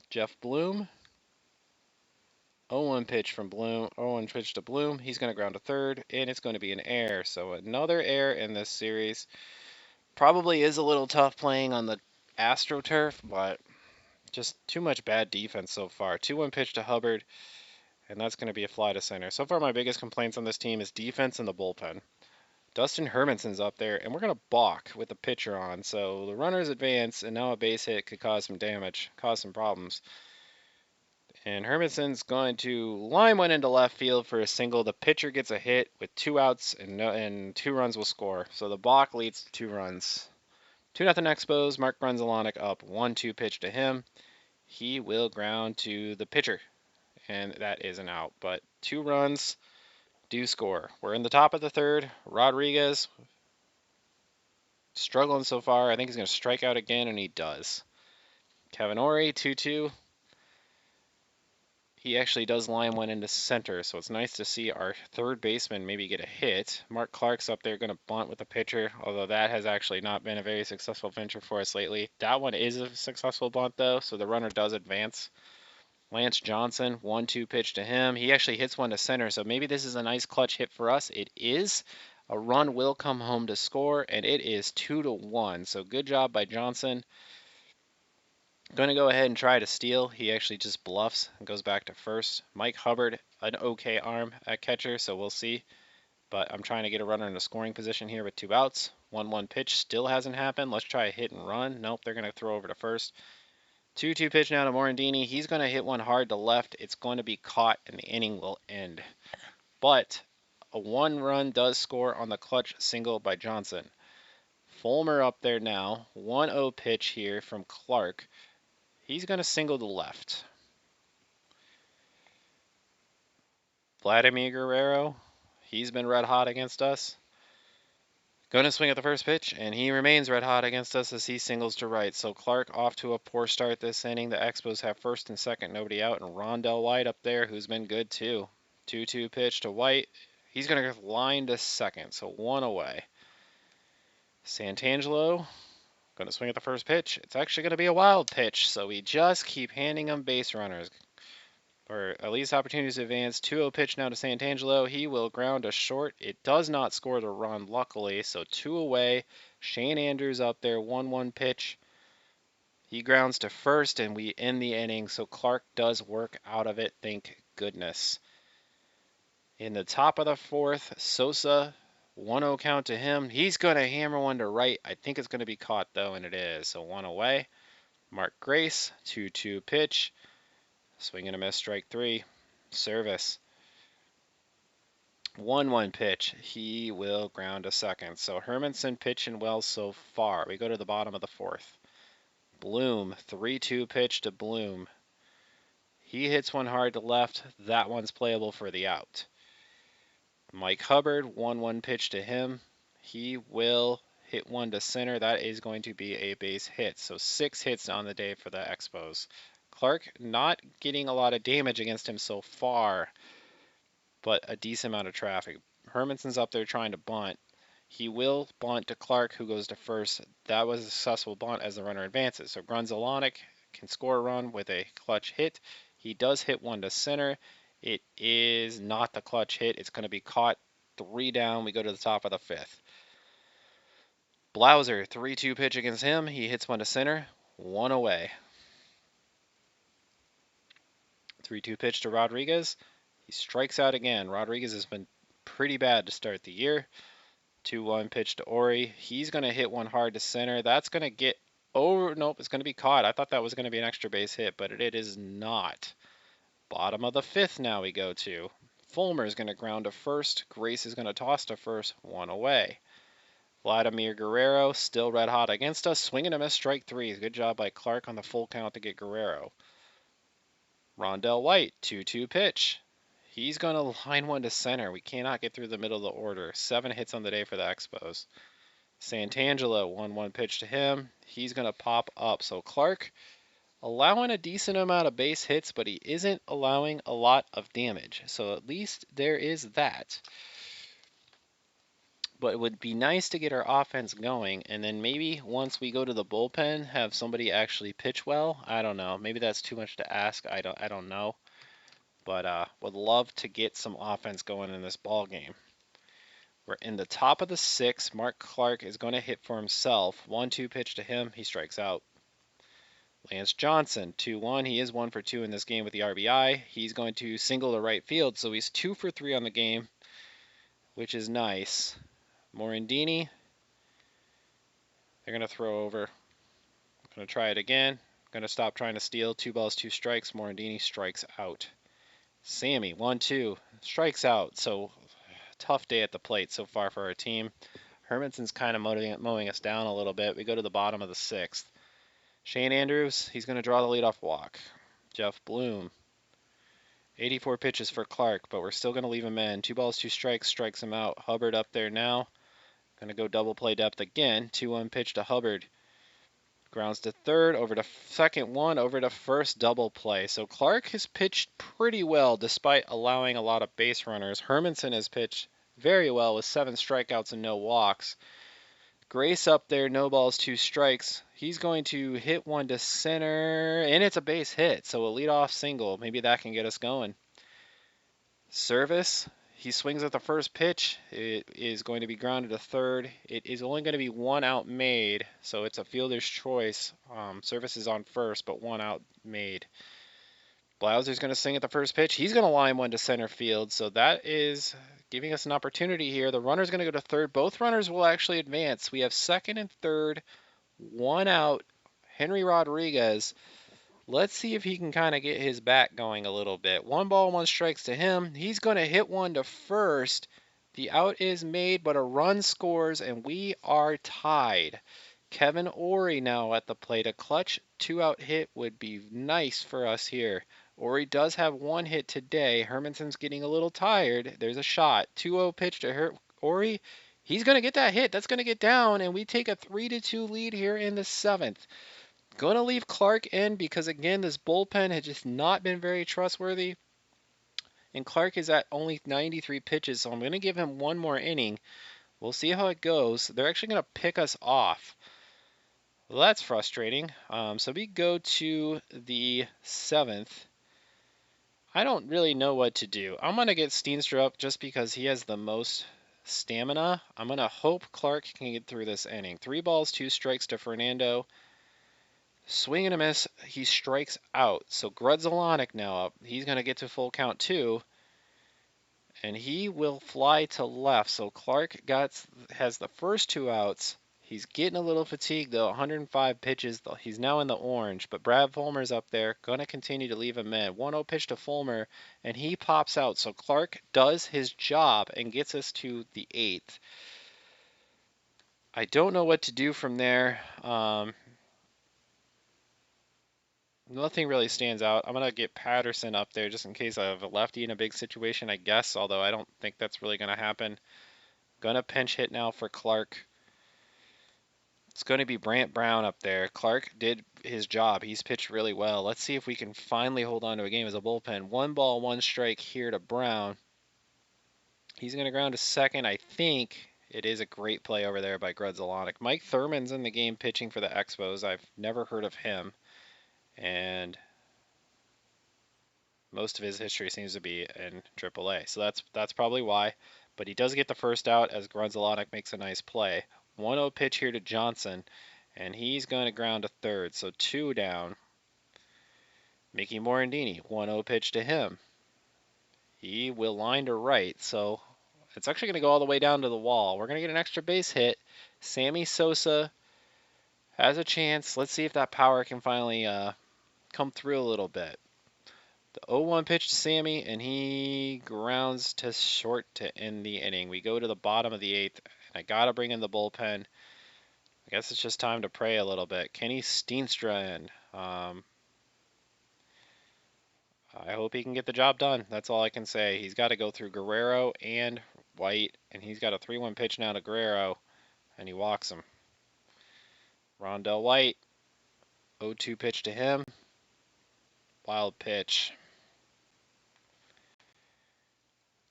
S1: Jeff Bloom, 0-1 pitch from Bloom, 0-1 pitch to Bloom. He's going to ground to third, and it's going to be an error. So another error in this series. Probably is a little tough playing on the AstroTurf, but just too much bad defense so far. 2-1 pitch to Hubbard, and that's going to be a fly to center. So far, my biggest complaints on this team is defense and the bullpen. Dustin Hermanson's up there, and we're going to balk with the pitcher on. So the runners advance, and now a base hit could cause some damage, cause some problems. And Hermanson's going to line one into left field for a single. The pitcher gets a hit with 2 outs, and 2 runs will score. So the balk leads to 2 runs. 2-0 Expos. Mark Brunzelanek up. 1-2 pitch to him. He will ground to the pitcher, and that is an out. But 2 runs do score. We're in the top of the third. Rodriguez struggling so far. I think he's going to strike out again, and he does. Kevin Ori, 2-2. He actually does line one into center, so it's nice to see our third baseman maybe get a hit. Mark Clark's up there going to bunt with the pitcher, although that has actually not been a very successful venture for us lately. That one is a successful bunt, though, so the runner does advance. Lance Johnson, 1-2 pitch to him. He actually hits one to center, so maybe this is a nice clutch hit for us. It is. A run will come home to score, and it is 2-1. So good job by Johnson. Going to go ahead and try to steal. He actually just bluffs and goes back to first. Mike Hubbard, an okay arm at catcher, so we'll see. But I'm trying to get a runner in a scoring position here with 2 outs. 1-1 pitch still hasn't happened. Let's try a hit and run. Nope, they're going to throw over to first. 2-2 pitch now to Morandini. He's going to hit one hard to left. It's going to be caught, and the inning will end. But a 1 run does score on the clutch single by Johnson. Fulmer up there now. 1-0 pitch here from Clark. He's going to single to left. Vladimir Guerrero, he's been red hot against us. Going to swing at the first pitch, and he remains red hot against us as he singles to right. So Clark off to a poor start this inning. The Expos have first and second, nobody out, and Rondell White up there, who's been good too. 2-2 pitch to White. He's going to line to second, so 1 away. Santangelo, going to swing at the first pitch. It's actually going to be a wild pitch, so we just keep handing him base runners, or at least opportunities to advance. 2-0 pitch now to Santangelo. He will ground to short. It does not score the run, luckily, so 2 away. Shane Andrews up there, 1-1 pitch. He grounds to first, and we end the inning, so Clark does work out of it, thank goodness. In the top of the fourth, Sosa, 1-0 count to him. He's going to hammer one to right. I think it's going to be caught, though, and it is, so 1 away. Mark Grace, 2-2 pitch. Swing and a miss, strike 3. Service. 1-1 pitch. He will ground to second. So Hermanson pitching well so far. We go to the bottom of the fourth. Bloom, 3-2 pitch to Bloom. He hits one hard to left. That one's playable for the out. Mike Hubbard, 1-1 pitch to him. He will hit one to center. That is going to be a base hit. So 6 hits on the day for the Expos. Clark not getting a lot of damage against him so far, but a decent amount of traffic. Hermanson's up there trying to bunt. He will bunt to Clark, who goes to first. That was a successful bunt as the runner advances. So Brunzelanek can score a run with a clutch hit. He does hit one to center. It is not the clutch hit. It's going to be caught. 3 down. We go to the top of the 5th. Blauser, 3-2 pitch against him. He hits one to center. 1 away. 3-2 pitch to Rodriguez. He strikes out again. Rodriguez has been pretty bad to start the year. 2-1 pitch to Ori. He's going to hit one hard to center. That's going to get over. Nope, it's going to be caught. I thought that was going to be an extra base hit, but it is not. Bottom of the 5th now we go to. Fulmer is going to ground to first. Grace is going to toss to first. 1 away. Vladimir Guerrero still red hot against us. Swing and a miss, strike 3. Good job by Clark on the full count to get Guerrero. Rondell White, 2-2 pitch. He's going to line one to center. We cannot get through the middle of the order. 7 hits on the day for the Expos. Santangelo, 1-1 pitch to him. He's going to pop up. So Clark allowing a decent amount of base hits, but he isn't allowing a lot of damage. So at least there is that. But it would be nice to get our offense going, and then maybe once we go to the bullpen, have somebody actually pitch well. I don't know. Maybe that's too much to ask. I don't know. But would love to get some offense going in this ball game. We're in the top of the 6th. Mark Clark is going to hit for himself. 1-2 pitch to him. He strikes out. Lance Johnson, 2-1. He is 1 for 2 in this game with the RBI. He's going to single to right field, so he's 2 for 3 on the game, which is nice. Morandini, they're going to throw over. Going to try it again. Going to stop trying to steal. 2 balls, 2 strikes. Morandini strikes out. Sammy, 1-2, strikes out. So tough day at the plate so far for our team. Hermanson's kind of mowing us down a little bit. We go to the bottom of the 6th. Shane Andrews, he's going to draw the leadoff walk. Jeff Bloom, 84 pitches for Clark, but we're still going to leave him in. 2 balls, 2 strikes, strikes him out. Hubbard up there now. Going to go double play depth again. 2-1 pitch to Hubbard. Grounds to third, over to second one, over to first, double play. So Clark has pitched pretty well despite allowing a lot of base runners. Hermanson has pitched very well with 7 strikeouts and no walks. Grace up there, no balls, 2 strikes. He's going to hit one to center, and it's a base hit, so a leadoff single. Maybe that can get us going. Service, he swings at the first pitch. It is going to be grounded to third. It is only going to be 1 out made, so it's a fielder's choice. Service is on first, but 1 out made. Blauser's going to swing at the first pitch. He's going to line one to center field, so that is giving us an opportunity here. The runner's going to go to third. Both runners will actually advance. We have second and third, 1 out. Henry Rodriguez. Let's see if he can kind of get his bat going a little bit. 1 ball, 1 strikes to him. He's going to hit one to first. The out is made, but a run scores, and we are tied. Kevin Ory now at the plate. A clutch 2-out hit would be nice for us here. Ory does have 1 hit today. Hermanson's getting a little tired. There's a shot. 2-0 pitch to Ory. He's going to get that hit. That's going to get down, and we take a 3-2 lead here in the 7th. Going to leave Clark in because, again, this bullpen has just not been very trustworthy. And Clark is at only 93 pitches, so I'm going to give him 1 more inning. We'll see how it goes. They're actually going to pick us off. Well, that's frustrating. So we go to the 7th. I don't really know what to do. I'm going to get Steenstra up just because he has the most stamina. I'm going to hope Clark can get through this inning. 3 balls, 2 strikes to Fernando. Swing and a miss, he strikes out. So Grudzalonic now up. He's going to get to full count too. And he will fly to left. So Clark has the first 2 outs. He's getting a little fatigued though. 105 pitches. He's now in the orange. But Brad Fulmer's up there. Going to continue to leave him in. 1-0 pitch to Fulmer. And he pops out. So Clark does his job and gets us to the 8th. I don't know what to do from there. Nothing really stands out. I'm going to get Patterson up there just in case I have a lefty in a big situation, I guess, although I don't think that's really going to happen. Going to pinch hit now for Clark. It's going to be Brant Brown up there. Clark did his job. He's pitched really well. Let's see if we can finally hold on to a game as a bullpen. 1 ball, 1 strike here to Brown. He's going to ground to second. I think it is a great play over there by Grudzalonic. Mike Thurman's in the game pitching for the Expos. I've never heard of him. And most of his history seems to be in AAA. So that's probably why. But he does get the first out as Grudzalonic makes a nice play. 1-0 pitch here to Johnson, and he's going to ground to third. So 2 down. Mickey Morandini, 1-0 pitch to him. He will line to right. So it's actually going to go all the way down to the wall. We're going to get an extra base hit. Sammy Sosa has a chance. Let's see if that power can finally come through a little bit. The 0-1 pitch to Sammy, and he grounds to short to end the inning. We go to the bottom of the 8th, and I got to bring in the bullpen. I guess it's just time to pray a little bit. Kenny Steenstra in. I hope he can get the job done. That's all I can say. He's got to go through Guerrero and White, and he's got a 3-1 pitch now to Guerrero, and he walks him. Rondell White, 0-2 pitch to him. Wild pitch.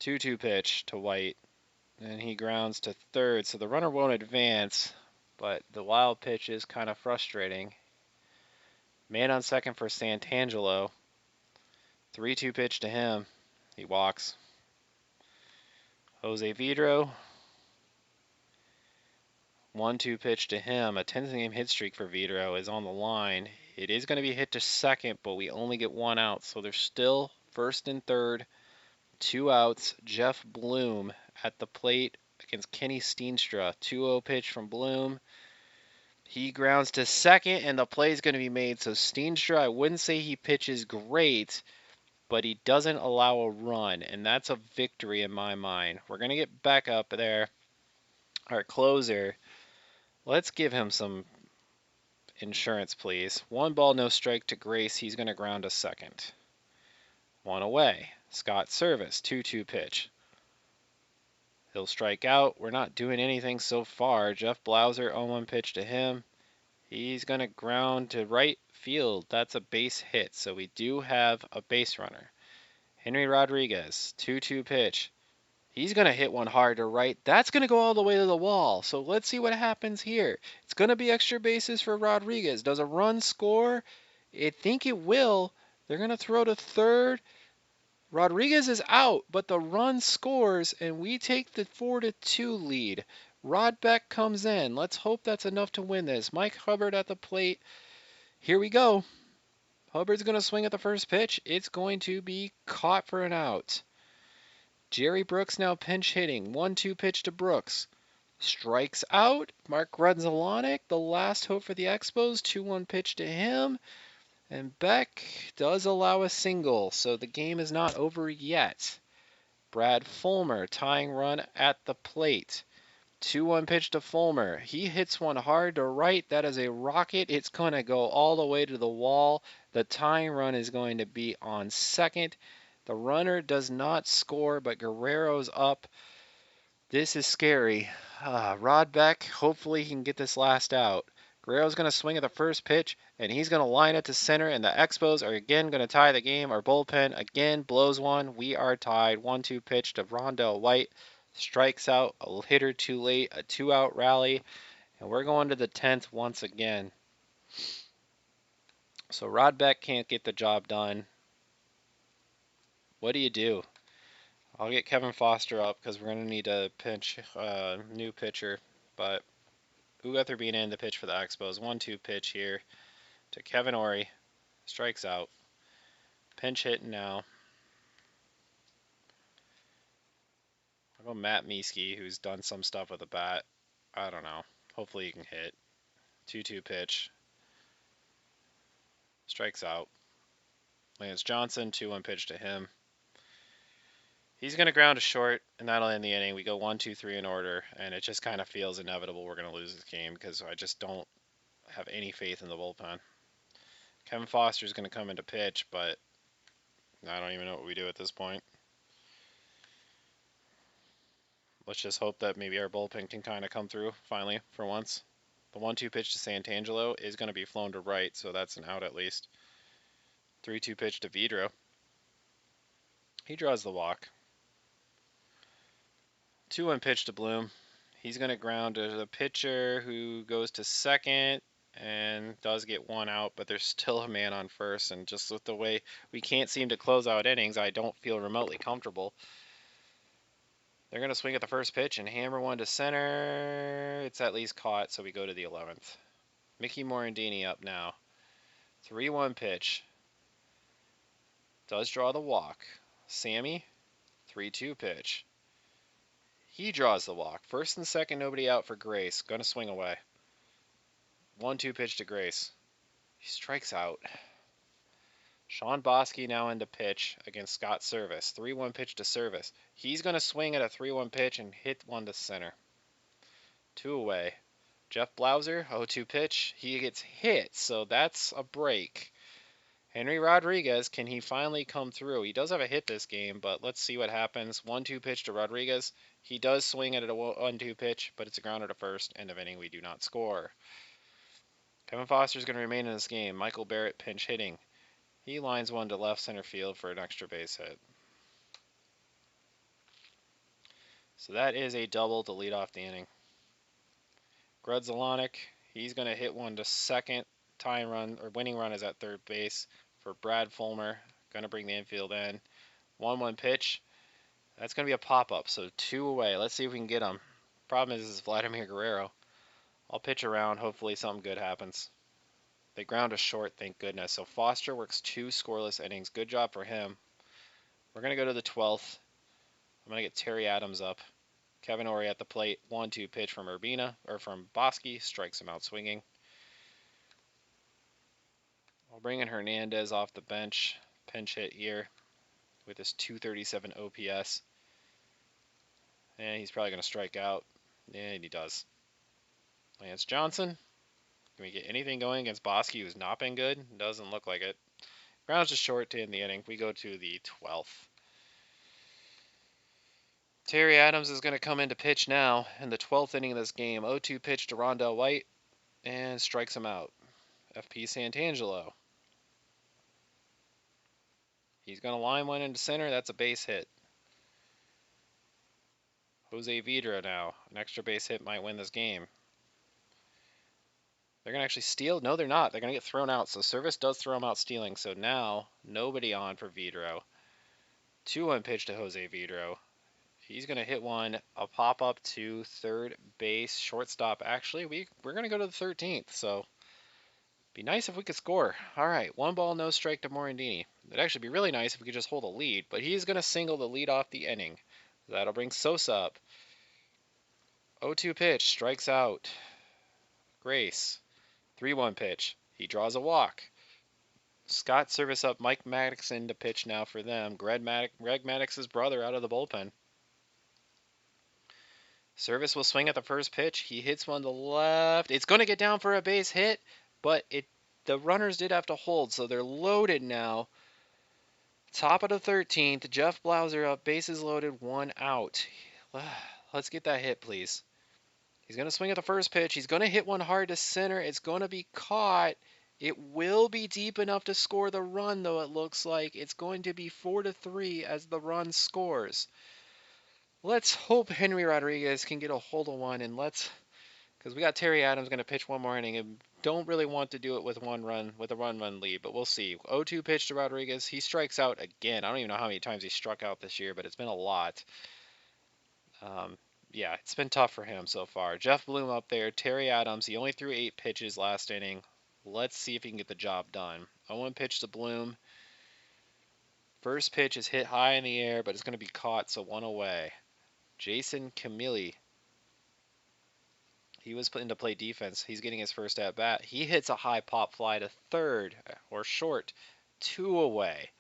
S1: 2-2 pitch to White, and he grounds to third, so the runner won't advance, but the wild pitch is kind of frustrating. Man on second for Santangelo. 3-2 pitch to him. He walks. Jose Vidro. 1-2 pitch to him. A 10-game hit streak for Vidro is on the line. It is going to be hit to second, but we only get one out, so there's still first and third. 2 outs. Jeff Bloom at the plate against Kenny Steenstra. 2-0 pitch from Bloom. He grounds to second, and the play is going to be made. So Steenstra, I wouldn't say he pitches great, but he doesn't allow a run, and that's a victory in my mind. We're going to get back up there. Our closer, let's give him some insurance, please. 1 ball, no strike to Grace. He's going to ground to second. 1 away. Scott Service, 2-2 pitch. He'll strike out. We're not doing anything so far. Jeff Blauser, 0-1 pitch to him. He's going to ground to right field. That's a base hit, so we do have a base runner. Henry Rodriguez, 2-2 pitch. He's going to hit one hard to right. That's going to go all the way to the wall. So let's see what happens here. It's going to be extra bases for Rodriguez. Does a run score? I think it will. They're going to throw to third. Rodriguez is out, but the run scores, and we take the 4-2 lead. Rod Beck comes in. Let's hope that's enough to win this. Mike Hubbard at the plate. Here we go. Hubbard's going to swing at the first pitch. It's going to be caught for an out. Jerry Brooks now pinch hitting. 1-2 pitch to Brooks. Strikes out. Mark Grudzielanek, the last hope for the Expos. 2-1 pitch to him. And Beck does allow a single, so the game is not over yet. Brad Fulmer tying run at the plate. 2-1 pitch to Fulmer. He hits one hard to right. That is a rocket. It's going to go all the way to the wall. The tying run is going to be on second. The runner does not score, but Guerrero's up. This is scary. Rod Beck, hopefully he can get this last out. Guerrero's going to swing at the first pitch, and he's going to line it to center, and the Expos are again going to tie the game. Our bullpen again blows one. We are tied. 1-2 pitch to Rondell White. Strikes out, a hitter too late, a 2-out rally, and we're going to the 10th once again. So Rod Beck can't get the job done. What do you do? I'll get Kevin Foster up because we're going to need a new pitcher, but Ugather in the pitch for the Expos. 1-2 pitch here to Kevin Ory. Strikes out. Pinch hitting now. I'll go Matt Mieske, who's done some stuff with a bat. I don't know. Hopefully he can hit. 2-2 pitch. Strikes out. Lance Johnson, 2-1 pitch to him. He's going to ground to short, and that'll end the inning. We go 1-2-3 in order, and it just kind of feels inevitable we're going to lose this game because I just don't have any faith in the bullpen. Kevin Foster's going to come into pitch, but I don't even know what we do at this point. Let's just hope that maybe our bullpen can kind of come through finally for once. The 1-2 pitch to Santangelo is going to be flown to right, so that's an out at least. 3-2 pitch to Vidro. He draws the walk. 2-1 pitch to Bloom. He's going to ground to the pitcher who goes to second and does get one out, but there's still a man on first, and just with the way we can't seem to close out innings, I don't feel remotely comfortable. They're going to swing at the first pitch and hammer one to center. It's at least caught, so we go to the 11th. Mickey Morandini up now. 3-1 pitch. Does draw the walk. Sammy, 3-2 pitch. He draws the walk. First and second, nobody out for Grace. Going to swing away. 1-2 pitch to Grace. He strikes out. Sean Bosky now into pitch against Scott Service. 3-1 pitch to Service. He's going to swing at a 3-1 pitch and hit one to center. 2 away. Jeff Blauser, 0-2 pitch. He gets hit, so that's a break. Henry Rodriguez, can he finally come through? He does have a hit this game, but let's see what happens. 1-2 pitch to Rodriguez. He does swing at a 1-2 pitch, but it's a grounder to first. End of inning, we do not score. Kevin Foster's going to remain in this game. Michael Barrett pinch hitting. He lines one to left center field for an extra base hit. So that is a double to lead off the inning. Grudzalonic, he's going to hit one to second. Tying run or winning run is at third base for Brad Fulmer. Going to bring the infield in. 1-1 pitch. That's going to be a pop-up, so 2 away. Let's see if we can get him. Problem is Vladimir Guerrero. I'll pitch around. Hopefully something good happens. They ground us short, thank goodness. So Foster works 2 scoreless innings. Good job for him. We're going to go to the 12th. I'm going to get Terry Adams up. Kevin Ory at the plate. 1-2 pitch from Bosky. Strikes him out swinging. I'll bring in Hernandez off the bench. Pinch hit here with his 237 OPS. And he's probably going to strike out. And he does. Lance Johnson. Can we get anything going against Bosky, who's not been good? Doesn't look like it. Grounds just short to end the inning. We go to the 12th. Terry Adams is going to come in to pitch now in the 12th inning of this game. 0-2 pitch to Rondell White and strikes him out. FP Santangelo. He's going to line one into center. That's a base hit. Jose Vidra now. An extra base hit might win this game. They're going to actually steal? No, they're not. They're going to get thrown out. So Service does throw him out stealing. So now nobody on for Vidro. 2-1 pitch to Jose Vidro. He's going to hit one, a pop-up to third base, shortstop. Actually, we're going to go to the 13th, so be nice if we could score. All right, 1 ball, no strike to Morandini. It'd actually be really nice if we could just hold a lead, but he's going to single the lead off the inning. That'll bring Sosa up. 0-2 pitch, strikes out. Grace. 3-1 pitch. He draws a walk. Scott Service up Mike Maddox in to pitch now for them. Greg Maddox's brother out of the bullpen. Service will swing at the first pitch. He hits one to left. It's going to get down for a base hit, but the runners did have to hold, so they're loaded now. Top of the 13th. Jeff Blauser up. Bases loaded. 1 out. Let's get that hit, please. He's going to swing at the first pitch. He's going to hit one hard to center. It's going to be caught. It will be deep enough to score the run, though, it looks like. It's going to be 4-3 as the run scores. Let's hope Henry Rodriguez can get a hold of one, and because we got Terry Adams going to pitch one more inning, and don't really want to do it with a run lead, but we'll see. 0-2 pitch to Rodriguez. He strikes out again. I don't even know how many times he struck out this year, but it's been a lot. Yeah, it's been tough for him so far. Jeff Bloom up there. Terry Adams, he only threw 8 pitches last inning. Let's see if he can get the job done. 0-1 pitch to Bloom. First pitch is hit high in the air, but it's going to be caught, so 1 away. Jason Camilli. He was put into play defense. He's getting his first at bat. He hits a high pop fly to third or short. 2 away.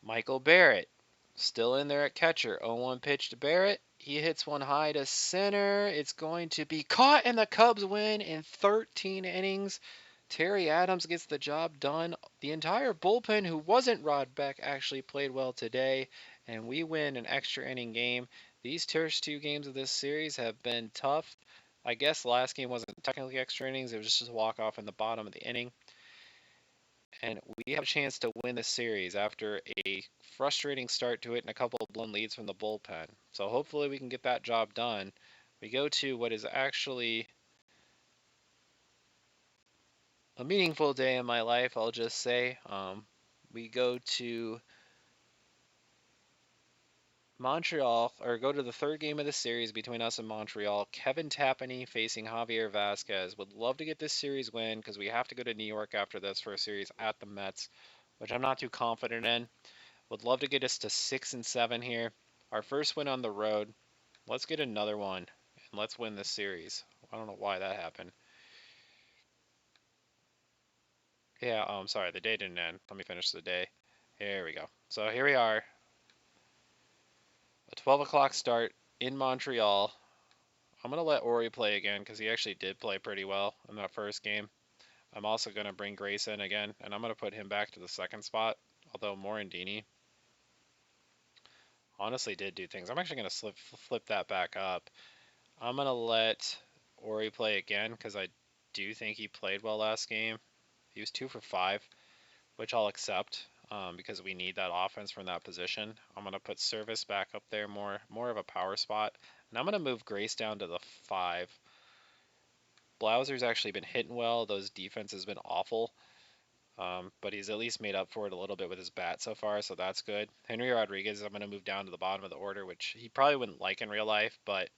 S1: Michael Barrett still in there at catcher. 0-1 pitch to Barrett. He hits one high to center. It's going to be caught, and the Cubs win in 13 innings. Terry Adams gets the job done. The entire bullpen, who wasn't Rod Beck, actually played well today, and we win an extra inning game. These first 2 games of this series have been tough. I guess the last game wasn't technically extra innings. It was just a walk-off in the bottom of the inning. And we have a chance to win this series after a frustrating start to it and a couple of blown leads from the bullpen. So hopefully we can get that job done. We go to what is actually a meaningful day in my life, I'll just say. We go to Montreal, or go to the 3rd game of the series between us and Montreal. Kevin Tapani facing Javier Vasquez. Would love to get this series win because we have to go to New York after this for a series at the Mets, which I'm not too confident in. Would love to get us to 6-7 here. Our first win on the road. Let's get another one, and let's win this series. I don't know why that happened. Yeah, sorry, the day didn't end. Let me finish the day. Here we go. So here we are. A 12 o'clock start in Montreal. I'm going to let Ori play again because he actually did play pretty well in that first game. I'm also going to bring Grace in again, and I'm going to put him back to the second spot, although Morandini honestly did do things. I'm actually going to flip that back up. I'm going to let Ori play again because I do think he played well last game. He was 2 for 5, which I'll accept because we need that offense from that position. I'm going to put Service back up there, more of a power spot. And I'm going to move Grace down to the 5. Blauser's actually been hitting well. Those defense has been awful. But he's at least made up for it a little bit with his bat so far, so that's good. Henry Rodriguez, I'm going to move down to the bottom of the order, which he probably wouldn't like in real life, but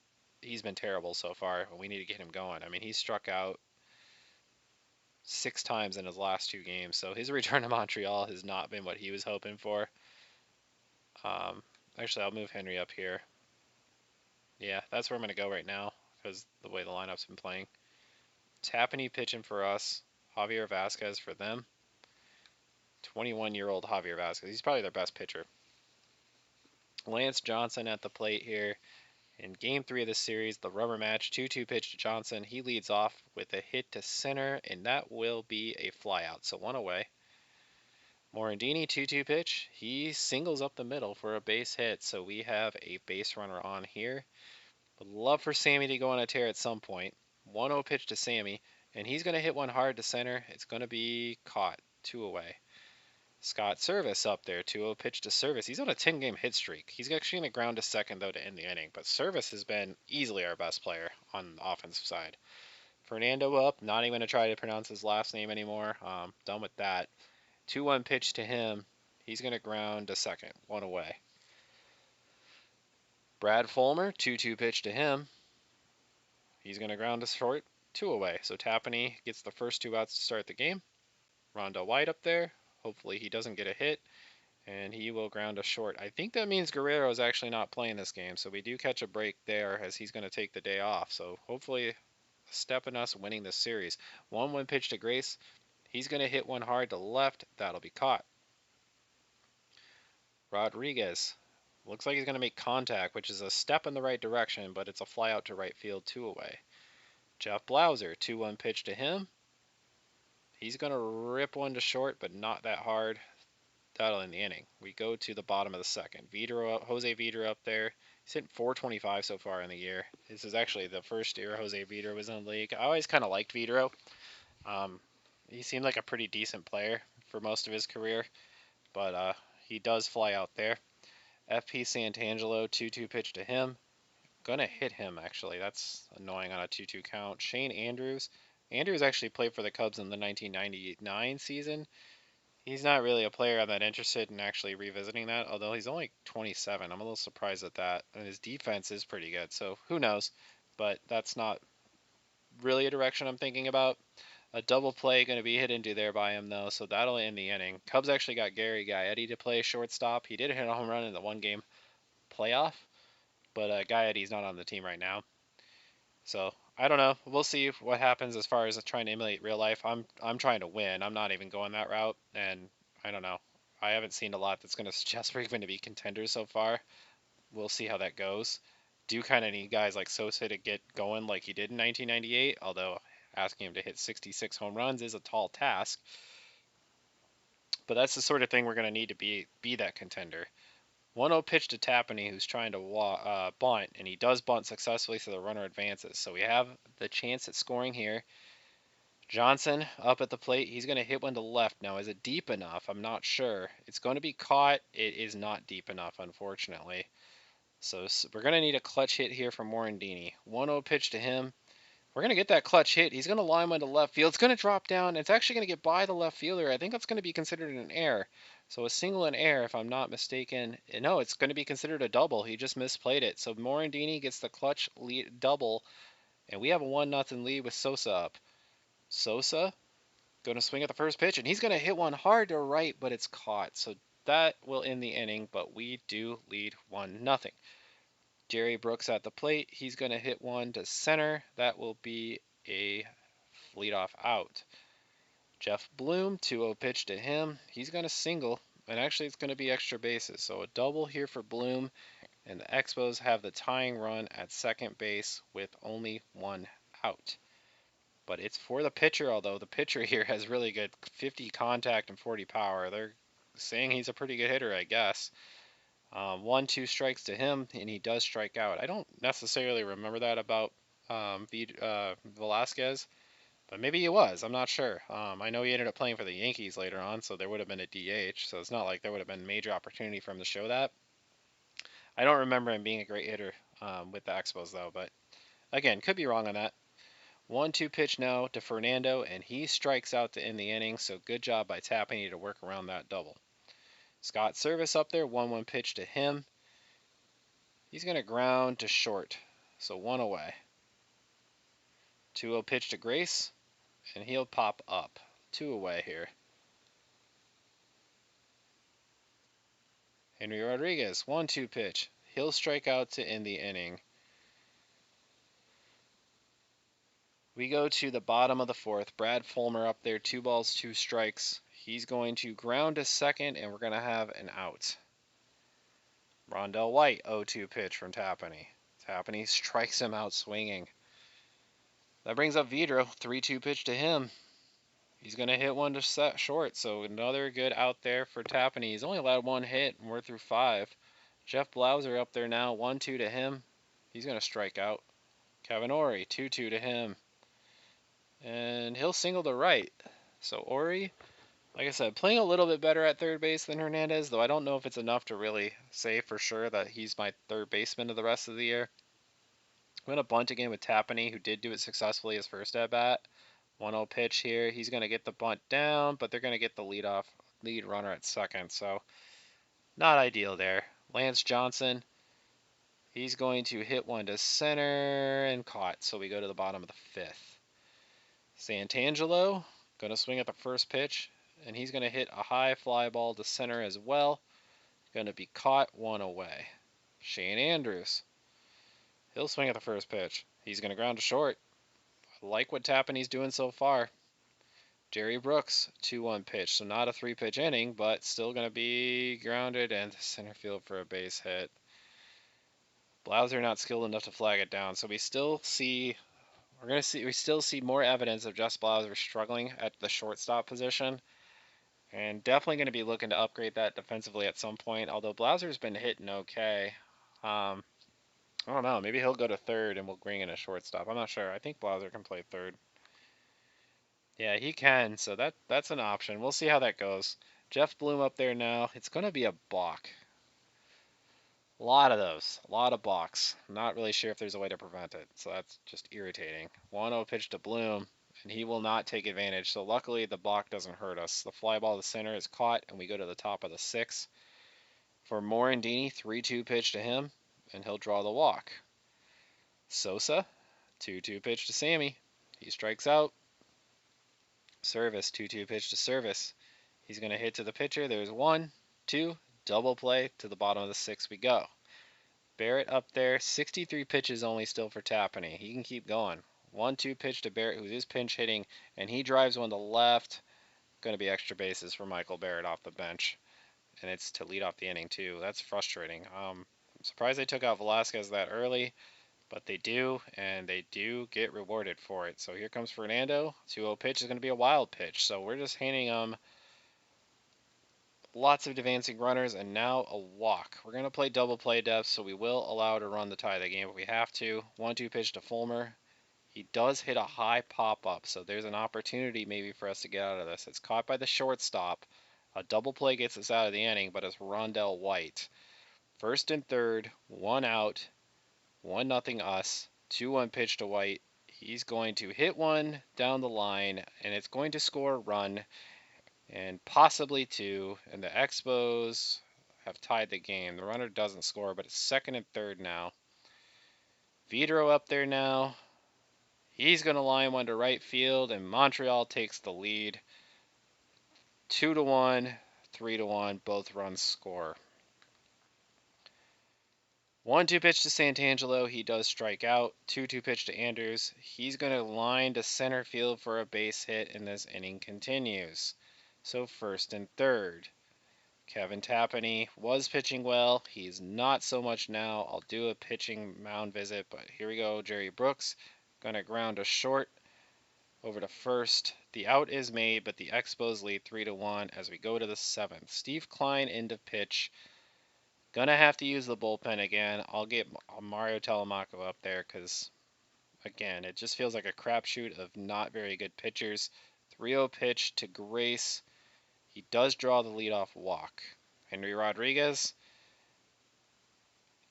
S1: he's been terrible so far. We need to get him going. I mean, he struck out 6 times in his last 2 games, so his return to Montreal has not been what he was hoping for. Um, Actually, I'll move Henry up here. Yeah, that's where I'm going to go right now because the way the lineup's been playing. Tapani pitching for us, Javier Vasquez for them. 21-year-old Javier Vasquez. He's probably their best pitcher. Lance Johnson at the plate here. In game 3 of this series, the rubber match, 2-2 pitch to Johnson. He leads off with a hit to center, and that will be a flyout, so 1 away. Morandini, 2-2 pitch. He singles up the middle for a base hit, so we have a base runner on here. Would love for Sammy to go on a tear at some point. 1-0 pitch to Sammy, and he's going to hit one hard to center. It's going to be caught, 2 away. Scott Service up there, 2-0 pitch to Service. He's on a 10-game hit streak. He's actually going to ground to second, though, to end the inning. But Service has been easily our best player on the offensive side. Fernando up, not even going to try to pronounce his last name anymore. Done with that. 2-1 pitch to him. He's going to ground to second, 1 away. Brad Fulmer, 2-2 pitch to him. He's going to ground to short, 2 away. So Tapani gets the first 2 outs to start the game. Rondell White up there. Hopefully he doesn't get a hit. And he will ground a short. I think that means Guerrero is actually not playing this game, so we do catch a break there as he's going to take the day off. So hopefully a step in us winning this series. 1-1 pitch to Grace. He's going to hit one hard to left. That'll be caught. Rodriguez. Looks like he's going to make contact, which is a step in the right direction, but it's a fly out to right field, 2 away. Jeff Blauser, 2-1 pitch to him. He's going to rip one to short, but not that hard. That'll end the inning. We go to the bottom of the second. Jose Vidra up there. He's hit 425 so far in the year. This is actually the first year Jose Vidra was in the league. I always kind of liked Vidra. He seemed like a pretty decent player for most of his career, but he does fly out there. FP Santangelo, 2-2 pitch to him. Gonna hit him, actually. That's annoying on a 2-2 count. Shane Andrews. Andrews actually played for the Cubs in the 1999 season. He's not really a player I'm that interested in actually revisiting that, although he's only 27. I'm a little surprised at that. And his defense is pretty good, so who knows? But that's not really a direction I'm thinking about. A double play going to be hit into there by him, though, so that'll end the inning. Cubs actually got Gary Gaetti to play shortstop. He did hit a home run in the 1-game playoff, but Gaetti's not on the team right now. So I don't know. We'll see what happens as far as trying to emulate real life. I'm trying to win. I'm not even going that route, and I don't know. I haven't seen a lot that's going to suggest we're going to be contenders so far. We'll see how that goes. Do kind of need guys like Sosa to get going like he did in 1998, although asking him to hit 66 home runs is a tall task. But that's the sort of thing we're going to need to be that contender. 1-0 pitch to Tapani, who's trying to bunt, and he does bunt successfully, so the runner advances. So we have the chance at scoring here. Johnson up at the plate. He's going to hit one to left. Now, is it deep enough? I'm not sure. It's going to be caught. It is not deep enough, unfortunately. So we're going to need a clutch hit here from Morandini. 1-0 pitch to him. We're going to get that clutch hit. He's going to line one to left field. It's going to drop down. It's actually going to get by the left fielder. I think that's going to be considered an error. So a single and error, if I'm not mistaken. No, it's going to be considered a double. He just misplayed it. So Morandini gets the clutch lead double, and we have a 1-0 lead with Sosa up. Sosa going to swing at the first pitch, and he's going to hit one hard to right, but it's caught. So that will end the inning, but we do lead 1-0. Jerry Brooks at the plate. He's going to hit one to center. That will be a leadoff out. Jeff Bloom, 2-0 pitch to him. He's going to single, and actually it's going to be extra bases. So a double here for Bloom, and the Expos have the tying run at second base with only 1 out. But it's for the pitcher, although the pitcher here has really good 50 contact and 40 power. They're saying he's a pretty good hitter, I guess. 1-2 strikes to him, and he does strike out. I don't necessarily remember that about Velasquez, but maybe he was. I'm not sure. I know he ended up playing for the Yankees later on, so there would have been a DH. So it's not like there would have been major opportunity for him to show that. I don't remember him being a great hitter with the Expos, though, but again, could be wrong on that. 1-2 pitch now to Fernando, and he strikes out to end the inning, so good job by Tapani to work around that double. Scott Service up there, 1-1 pitch to him. He's going to ground to short, so 1 away. 2-0 pitch to Grace, and he'll pop up. 2 away here. Henry Rodriguez, 1-2 pitch. He'll strike out to end the inning. We go to the bottom of the fourth. Brad Fulmer up there, 2 balls, 2 strikes. He's going to ground to second, and we're going to have an out. Rondell White, 0-2 pitch from Tapani. Tapani strikes him out swinging. That brings up Vidro, 3-2 pitch to him. He's going to hit one to set short, so another good out there for Tapani. He's only allowed 1 hit, and we're through 5. Jeff Blauser up there now, 1-2 to him. He's going to strike out. Kevin Ori, 2-2 to him. And he'll single to right. So Ori, like I said, playing a little bit better at third base than Hernandez, though I don't know if it's enough to really say for sure that he's my third baseman of the rest of the year. I'm going to bunt again with Tapani, who did do it successfully his first at-bat. 1-0 pitch here. He's going to get the bunt down, but they're going to get the lead runner at second, so not ideal there. Lance Johnson, he's going to hit one to center and caught, so we go to the bottom of the 5th. Santangelo, going to swing at the first pitch, and he's going to hit a high fly ball to center as well. Going to be caught, 1 away. Shane Andrews, he'll swing at the first pitch. He's going to ground to short. I like what Tapani's doing so far. Jerry Brooks, 2-1 pitch, so not a 3-pitch inning, but still going to be grounded and center field for a base hit. Blauser not skilled enough to flag it down, so we still see more evidence of Jess Blauser struggling at the shortstop position, and definitely going to be looking to upgrade that defensively at some point. Although Blauser's been hitting okay, I don't know. Maybe he'll go to third, and we'll bring in a shortstop. I'm not sure. I think Blauser can play third. Yeah, he can. So that's an option. We'll see how that goes. Jeff Bloom up there now. It's going to be a balk. A lot of those. A lot of balks. Not really sure if there's a way to prevent it. So that's just irritating. 1-0 pitch to Bloom, and he will not take advantage. So luckily the balk doesn't hurt us. The fly ball to center is caught, and we go to the top of the 6th. For Morandini, 3-2 pitch to him, and he'll draw the walk. Sosa, 2-2 pitch to Sammy. He strikes out. Service, 2-2 pitch to Service. He's going to hit to the pitcher. There's 1, 2, double play. To the bottom of the 6th we go. Barrett up there, 63 pitches only still for Tapani. He can keep going. 1-2 pitch to Barrett, who is pinch hitting, and he drives one to left. Going to be extra bases for Michael Barrett off the bench. And it's to lead off the inning, too. That's frustrating. I'm surprised they took out Velasquez that early, but they do, and they do get rewarded for it. So here comes Fernando. 2-0 pitch is going to be a wild pitch. So we're just handing them lots of advancing runners, and now a walk. We're going to play double play depth, so we will allow to run the tie of the game if we have to. 1-2 pitch to Fulmer. He does hit a high pop-up, so there's an opportunity maybe for us to get out of this. It's caught by the shortstop. A double play gets us out of the inning, but it's Rondell White. First and third, 1 out, 1-0 us. 2-1 pitch to White. He's going to hit one down the line, and it's going to score a run, and possibly 2. And the Expos have tied the game. The runner doesn't score, but it's second and third now. Vidro up there now. He's going to line one to right field, and Montreal takes the lead. 2-1, 3-1, both runs score. 1-2 pitch to Santangelo. He does strike out. 2-2 pitch to Andrews. He's going to line to center field for a base hit, and this inning continues. So first and third. Kevin Tapani was pitching well. He's not so much now. I'll do a pitching mound visit, but here we go. Jerry Brooks going to ground to short. over to first. The out is made, but the Expos lead 3-1 as we go to the 7th. Steve Klein into pitch. Gonna have to use the bullpen again. I'll get Mario Telemaco up there because, again, it just feels like a crapshoot of not very good pitchers. 3-0 pitch to Grace. He does draw the leadoff walk. Henry Rodriguez.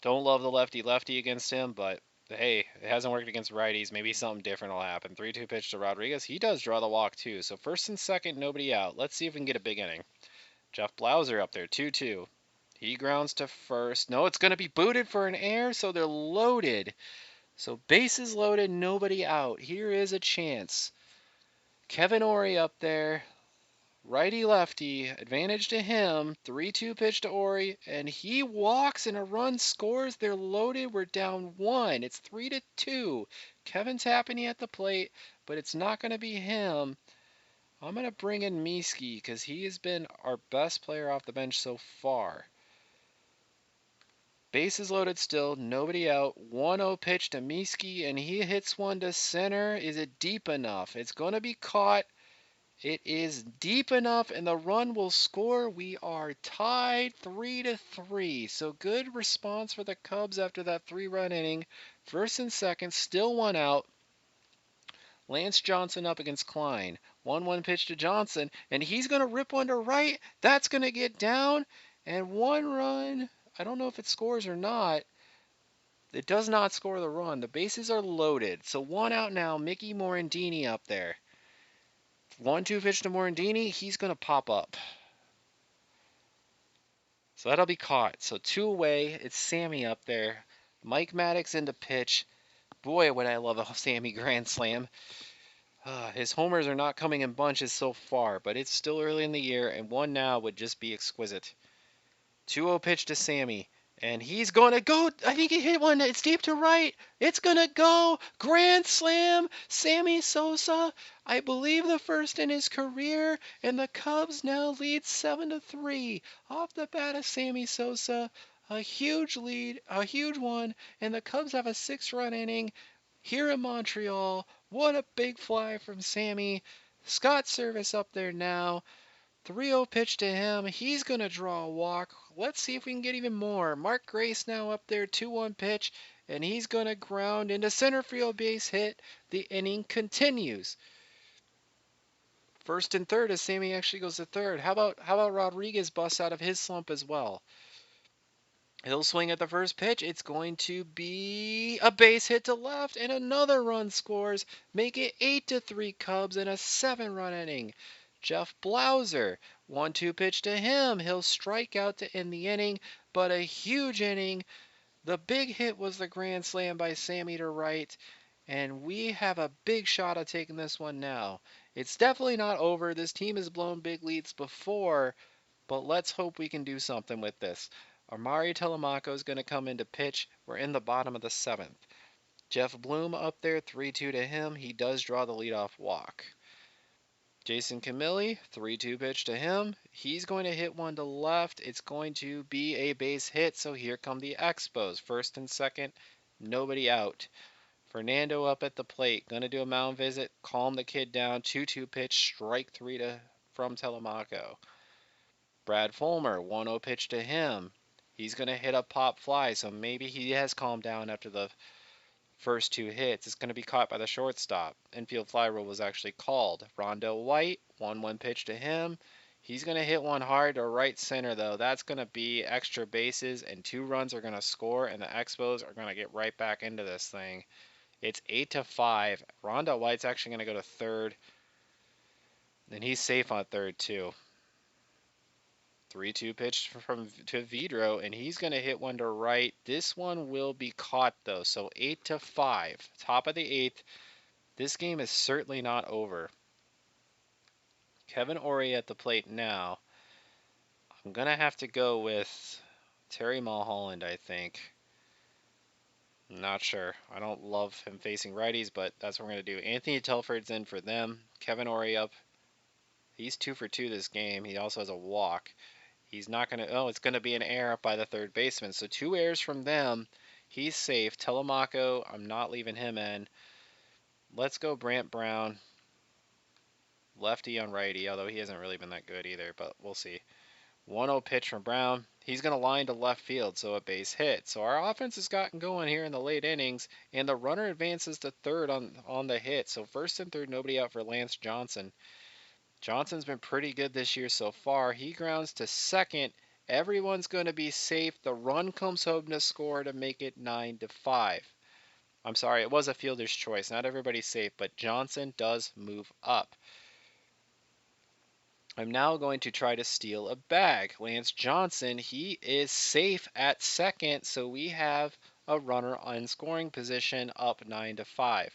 S1: Don't love the lefty-lefty against him, but hey, it hasn't worked against righties. Maybe something different will happen. 3-2 pitch to Rodriguez. He does draw the walk too. So first and second, nobody out. Let's see if we can get a big inning. Jeff Blauser up there, 2-2. He grounds to first. No, it's going to be booted for an error, so they're loaded. So bases loaded, nobody out. Here is a chance. Kevin Ory up there. Righty lefty, advantage to him. 3-2 pitch to Ory, and he walks and a run scores. They're loaded. We're down 1. It's 3-2. Kevin's happening at the plate, but it's not going to be him. I'm going to bring in Miski because he has been our best player off the bench so far. Bases loaded still, nobody out. 1-0 pitch to Miski, and he hits one to center. Is it deep enough? It's going to be caught. It is deep enough, and the run will score. We are tied 3-3. So good response for the Cubs after that 3-run inning. First and second, still 1 out. Lance Johnson up against Klein. 1-1 pitch to Johnson, and he's going to rip one to right. That's going to get down, and 1 run. I don't know if it scores or not. It does not score the run. The bases are loaded. So 1 out now. Mickey Morandini up there. 1-2 pitch to Morandini. He's going to pop up. So that'll be caught. So 2 away. It's Sammy up there. Mike Maddox into pitch. Boy, would I love a Sammy grand slam. His homers are not coming in bunches so far, but it's still early in the year, and 1 now would just be exquisite. 2-0 pitch to Sammy. And he's going to go. I think he hit one. It's deep to right. It's going to go. Grand slam. Sammy Sosa. I believe the first in his career. And the Cubs now lead 7-3. Off the bat of Sammy Sosa. A huge lead. A huge one. And the Cubs have a 6-run inning here in Montreal. What a big fly from Sammy. Scott Service up there now. 3-0 pitch to him. He's going to draw a walk. Let's see if we can get even more. Mark Grace now up there, 2-1 pitch, and he's going to ground into center field, base hit. The inning continues. First and third as Sammy actually goes to third. How about Rodriguez busts out of his slump as well? He'll swing at the first pitch. It's going to be a base hit to left, and another run scores. Make it 8-3 Cubs in a 7-run inning. Jeff Blauser, 1-2 pitch to him. He'll strike out to end the inning, but a huge inning. The big hit was the grand slam by Sammy to right, and we have a big shot at taking this one now. It's definitely not over. This team has blown big leads before, but let's hope we can do something with this. Mario Telemaco is going to come into pitch. We're in the bottom of the 7th. Jeff Bloom up there, 3-2 to him. He does draw the leadoff walk. Jason Camilli, 3-2 pitch to him. He's going to hit one to left. It's going to be a base hit, so here come the Expos. First and second, nobody out. Fernando up at the plate, going to do a mound visit, calm the kid down. 2-2 pitch, strike 3 from Telemaco. Brad Fulmer, 1-0 pitch to him. He's going to hit a pop fly, so maybe he has calmed down after the first 2 hits. It's going to be caught by the shortstop. Infield fly rule was actually called. Rondo White, 1-1 pitch to him. He's going to hit one hard to right center, though. That's going to be extra bases, and 2 runs are going to score, and the Expos are going to get right back into this thing. It's 8-5. Rondo White's actually going to go to third, and he's safe on third, too. 3-2 pitch to Vidro, and he's going to hit one to right. This one will be caught, though, so 8-5. Top of the 8th. This game is certainly not over. Kevin Ory at the plate now. I'm going to have to go with Terry Mulholland, I think. Not sure. I don't love him facing righties, but that's what we're going to do. Anthony Telford's in for them. Kevin Ory up. He's 2 for 2 this game. He also has a walk. He's not going to... Oh, it's going to be an error up by the third baseman. So 2 errors from them. He's safe. Telemaco, I'm not leaving him in. Let's go Brant Brown. lefty on righty, although he hasn't really been that good either, but we'll see. 1-0 pitch from Brown. He's going to line to left field, so a base hit. So our offense has gotten going here in the late innings, and the runner advances to third on the hit. So first and third, nobody out for Lance Johnson. Johnson's been pretty good this year so far. He grounds to second. Everyone's going to be safe. The run comes home to score to make it 9-5. I'm sorry, it was a fielder's choice. Not everybody's safe, but Johnson does move up. I'm now going to try to steal a bag. Lance Johnson, he is safe at second, so we have a runner on scoring position up 9-5.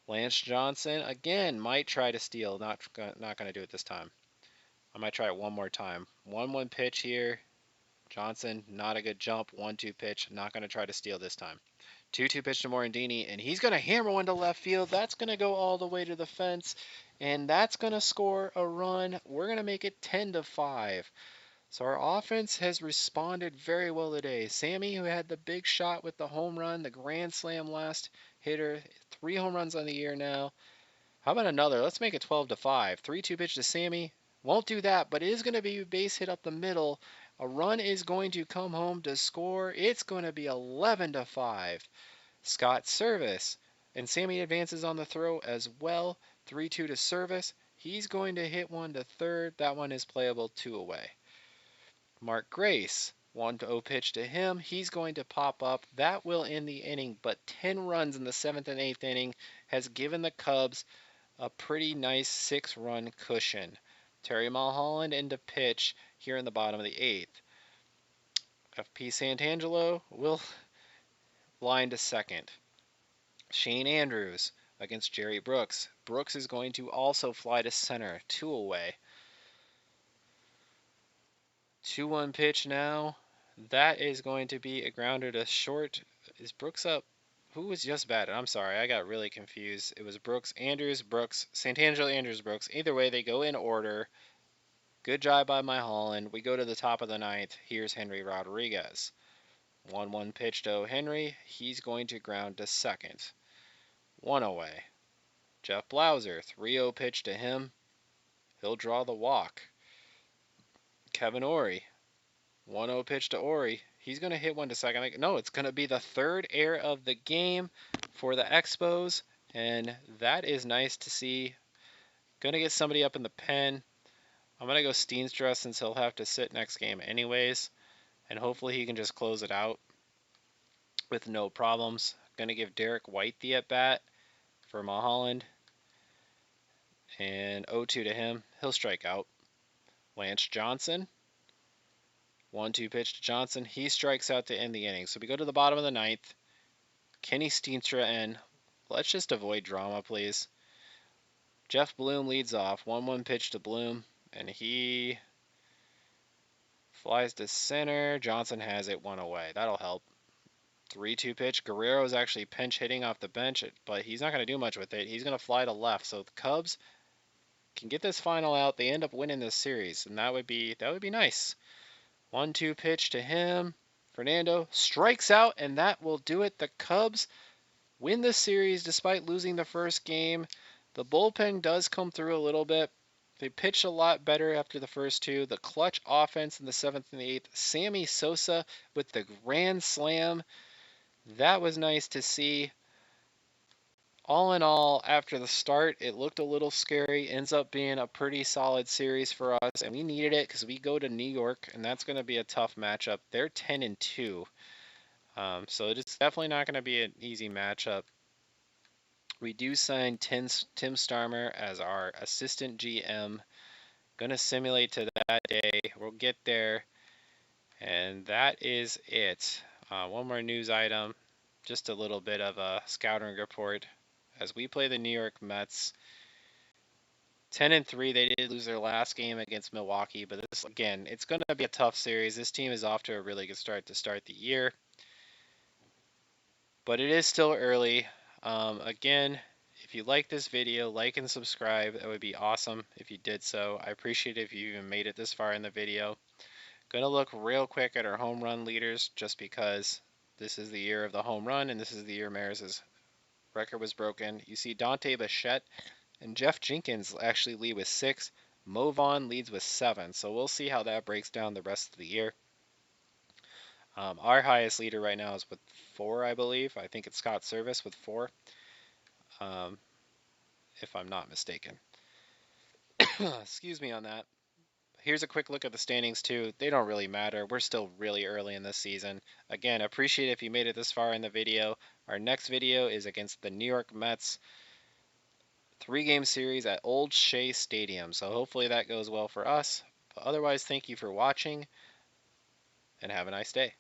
S1: Lance Johnson, again, might try to steal. Not going to do it this time. I might try it one more time. 1-1 pitch here. Johnson, not a good jump. 1-2 pitch. Not going to try to steal this time. 2-2 pitch to Morandini, and he's going to hammer one to left field. That's going to go all the way to the fence, and that's going to score a run. We're going to make it 10-5. So our offense has responded very well today. Sammy, who had the big shot with the home run, the grand slam last hitter, 3 home runs on the year now. How about another? Let's make it 12-5. 3-2 pitch to Sammy. Won't do that, but it is going to be a base hit up the middle. A run is going to come home to score. It's going to be 11-5. Scott Service. And Sammy advances on the throw as well. 3-2 to Service. He's going to hit one to third. That one is playable 2 away. Mark Grace. 1-0 pitch to him. He's going to pop up. That will end the inning, but 10 runs in the 7th and 8th inning has given the Cubs a pretty nice 6-run cushion. Terry Mulholland into pitch here in the bottom of the 8th. FP Santangelo will line to second. Shane Andrews against Jerry Brooks. Brooks is going to also fly to center, 2 away. 2-1 pitch now. That is going to be a grounder to short. Is Brooks up? Who was just batted? I'm sorry, I got really confused. It was Brooks, Andrews, Brooks, Santangelo, Andrews, Brooks. Either way, they go in order. Good job by Mulholland. We go to the top of the 9th. Here's Henry Rodriguez. 1-1 pitch to Henry. He's going to ground to second. 1 away. Jeff Blauser. 3-0 pitch to him. He'll draw the walk. Kevin Ory. 1-0 pitch to Ory. He's going to hit one to second. No, it's going to be the 3rd error of the game for the Expos, and that is nice to see. Going to get somebody up in the pen. I'm going to go Steenstra since he'll have to sit next game anyways, and hopefully he can just close it out with no problems. Going to give Derek White the at-bat for Mulholland, and 0-2 to him. He'll strike out. Lance Johnson. 1-2 pitch to Johnson. He strikes out to end the inning. So we go to the bottom of the 9th. Kenny Steenstra in. Let's just avoid drama, please. Jeff Bloom leads off. 1-1 pitch to Bloom, and he flies to center. Johnson has it 1 away. That'll help. 3-2 pitch. Guerrero is actually pinch hitting off the bench, but he's not going to do much with it. He's going to fly to left. So the Cubs can get this final out. They end up winning this series, and that would be nice. 1-2 pitch to him. Fernando strikes out, and that will do it. The Cubs win the series despite losing the first game. The bullpen does come through a little bit. They pitched a lot better after the first 2. The clutch offense in the 7th and the 8th. Sammy Sosa with the grand slam. That was nice to see. All in all, after the start, it looked a little scary. Ends up being a pretty solid series for us, and we needed it because we go to New York, and that's going to be a tough matchup. They're 10-2, so it's definitely not going to be an easy matchup. We do sign Tim Starmer as our assistant GM. Going to simulate to that day. We'll get there, and that is it. One more news item, just a little bit of a scouting report. As we play the New York Mets, 10-3, they did lose their last game against Milwaukee, but this, again, it's going to be a tough series. This team is off to a really good start to start the year, but it is still early. Again, if you like this video, like and subscribe. That would be awesome if you did so. I appreciate it if you even made it this far in the video. Going to look real quick at our home run leaders just because this is the year of the home run, and this is the year Maris's record was broken. You see Dante Bichette And Jeff Jenkins actually lead with 6. Mo Vaughn leads with 7. So we'll see how that breaks down the rest of the year. Our highest leader right now is with 4, I believe. I think it's Scott Service with 4, if I'm not mistaken. Excuse me on that. Here's a quick look at the standings too. They don't really matter. We're still really early in this season. Again, appreciate if you made it this far in the video. Our next video is against the New York Mets. 3-game series at Old Shea Stadium. So hopefully that goes well for us. But otherwise, thank you for watching and have a nice day.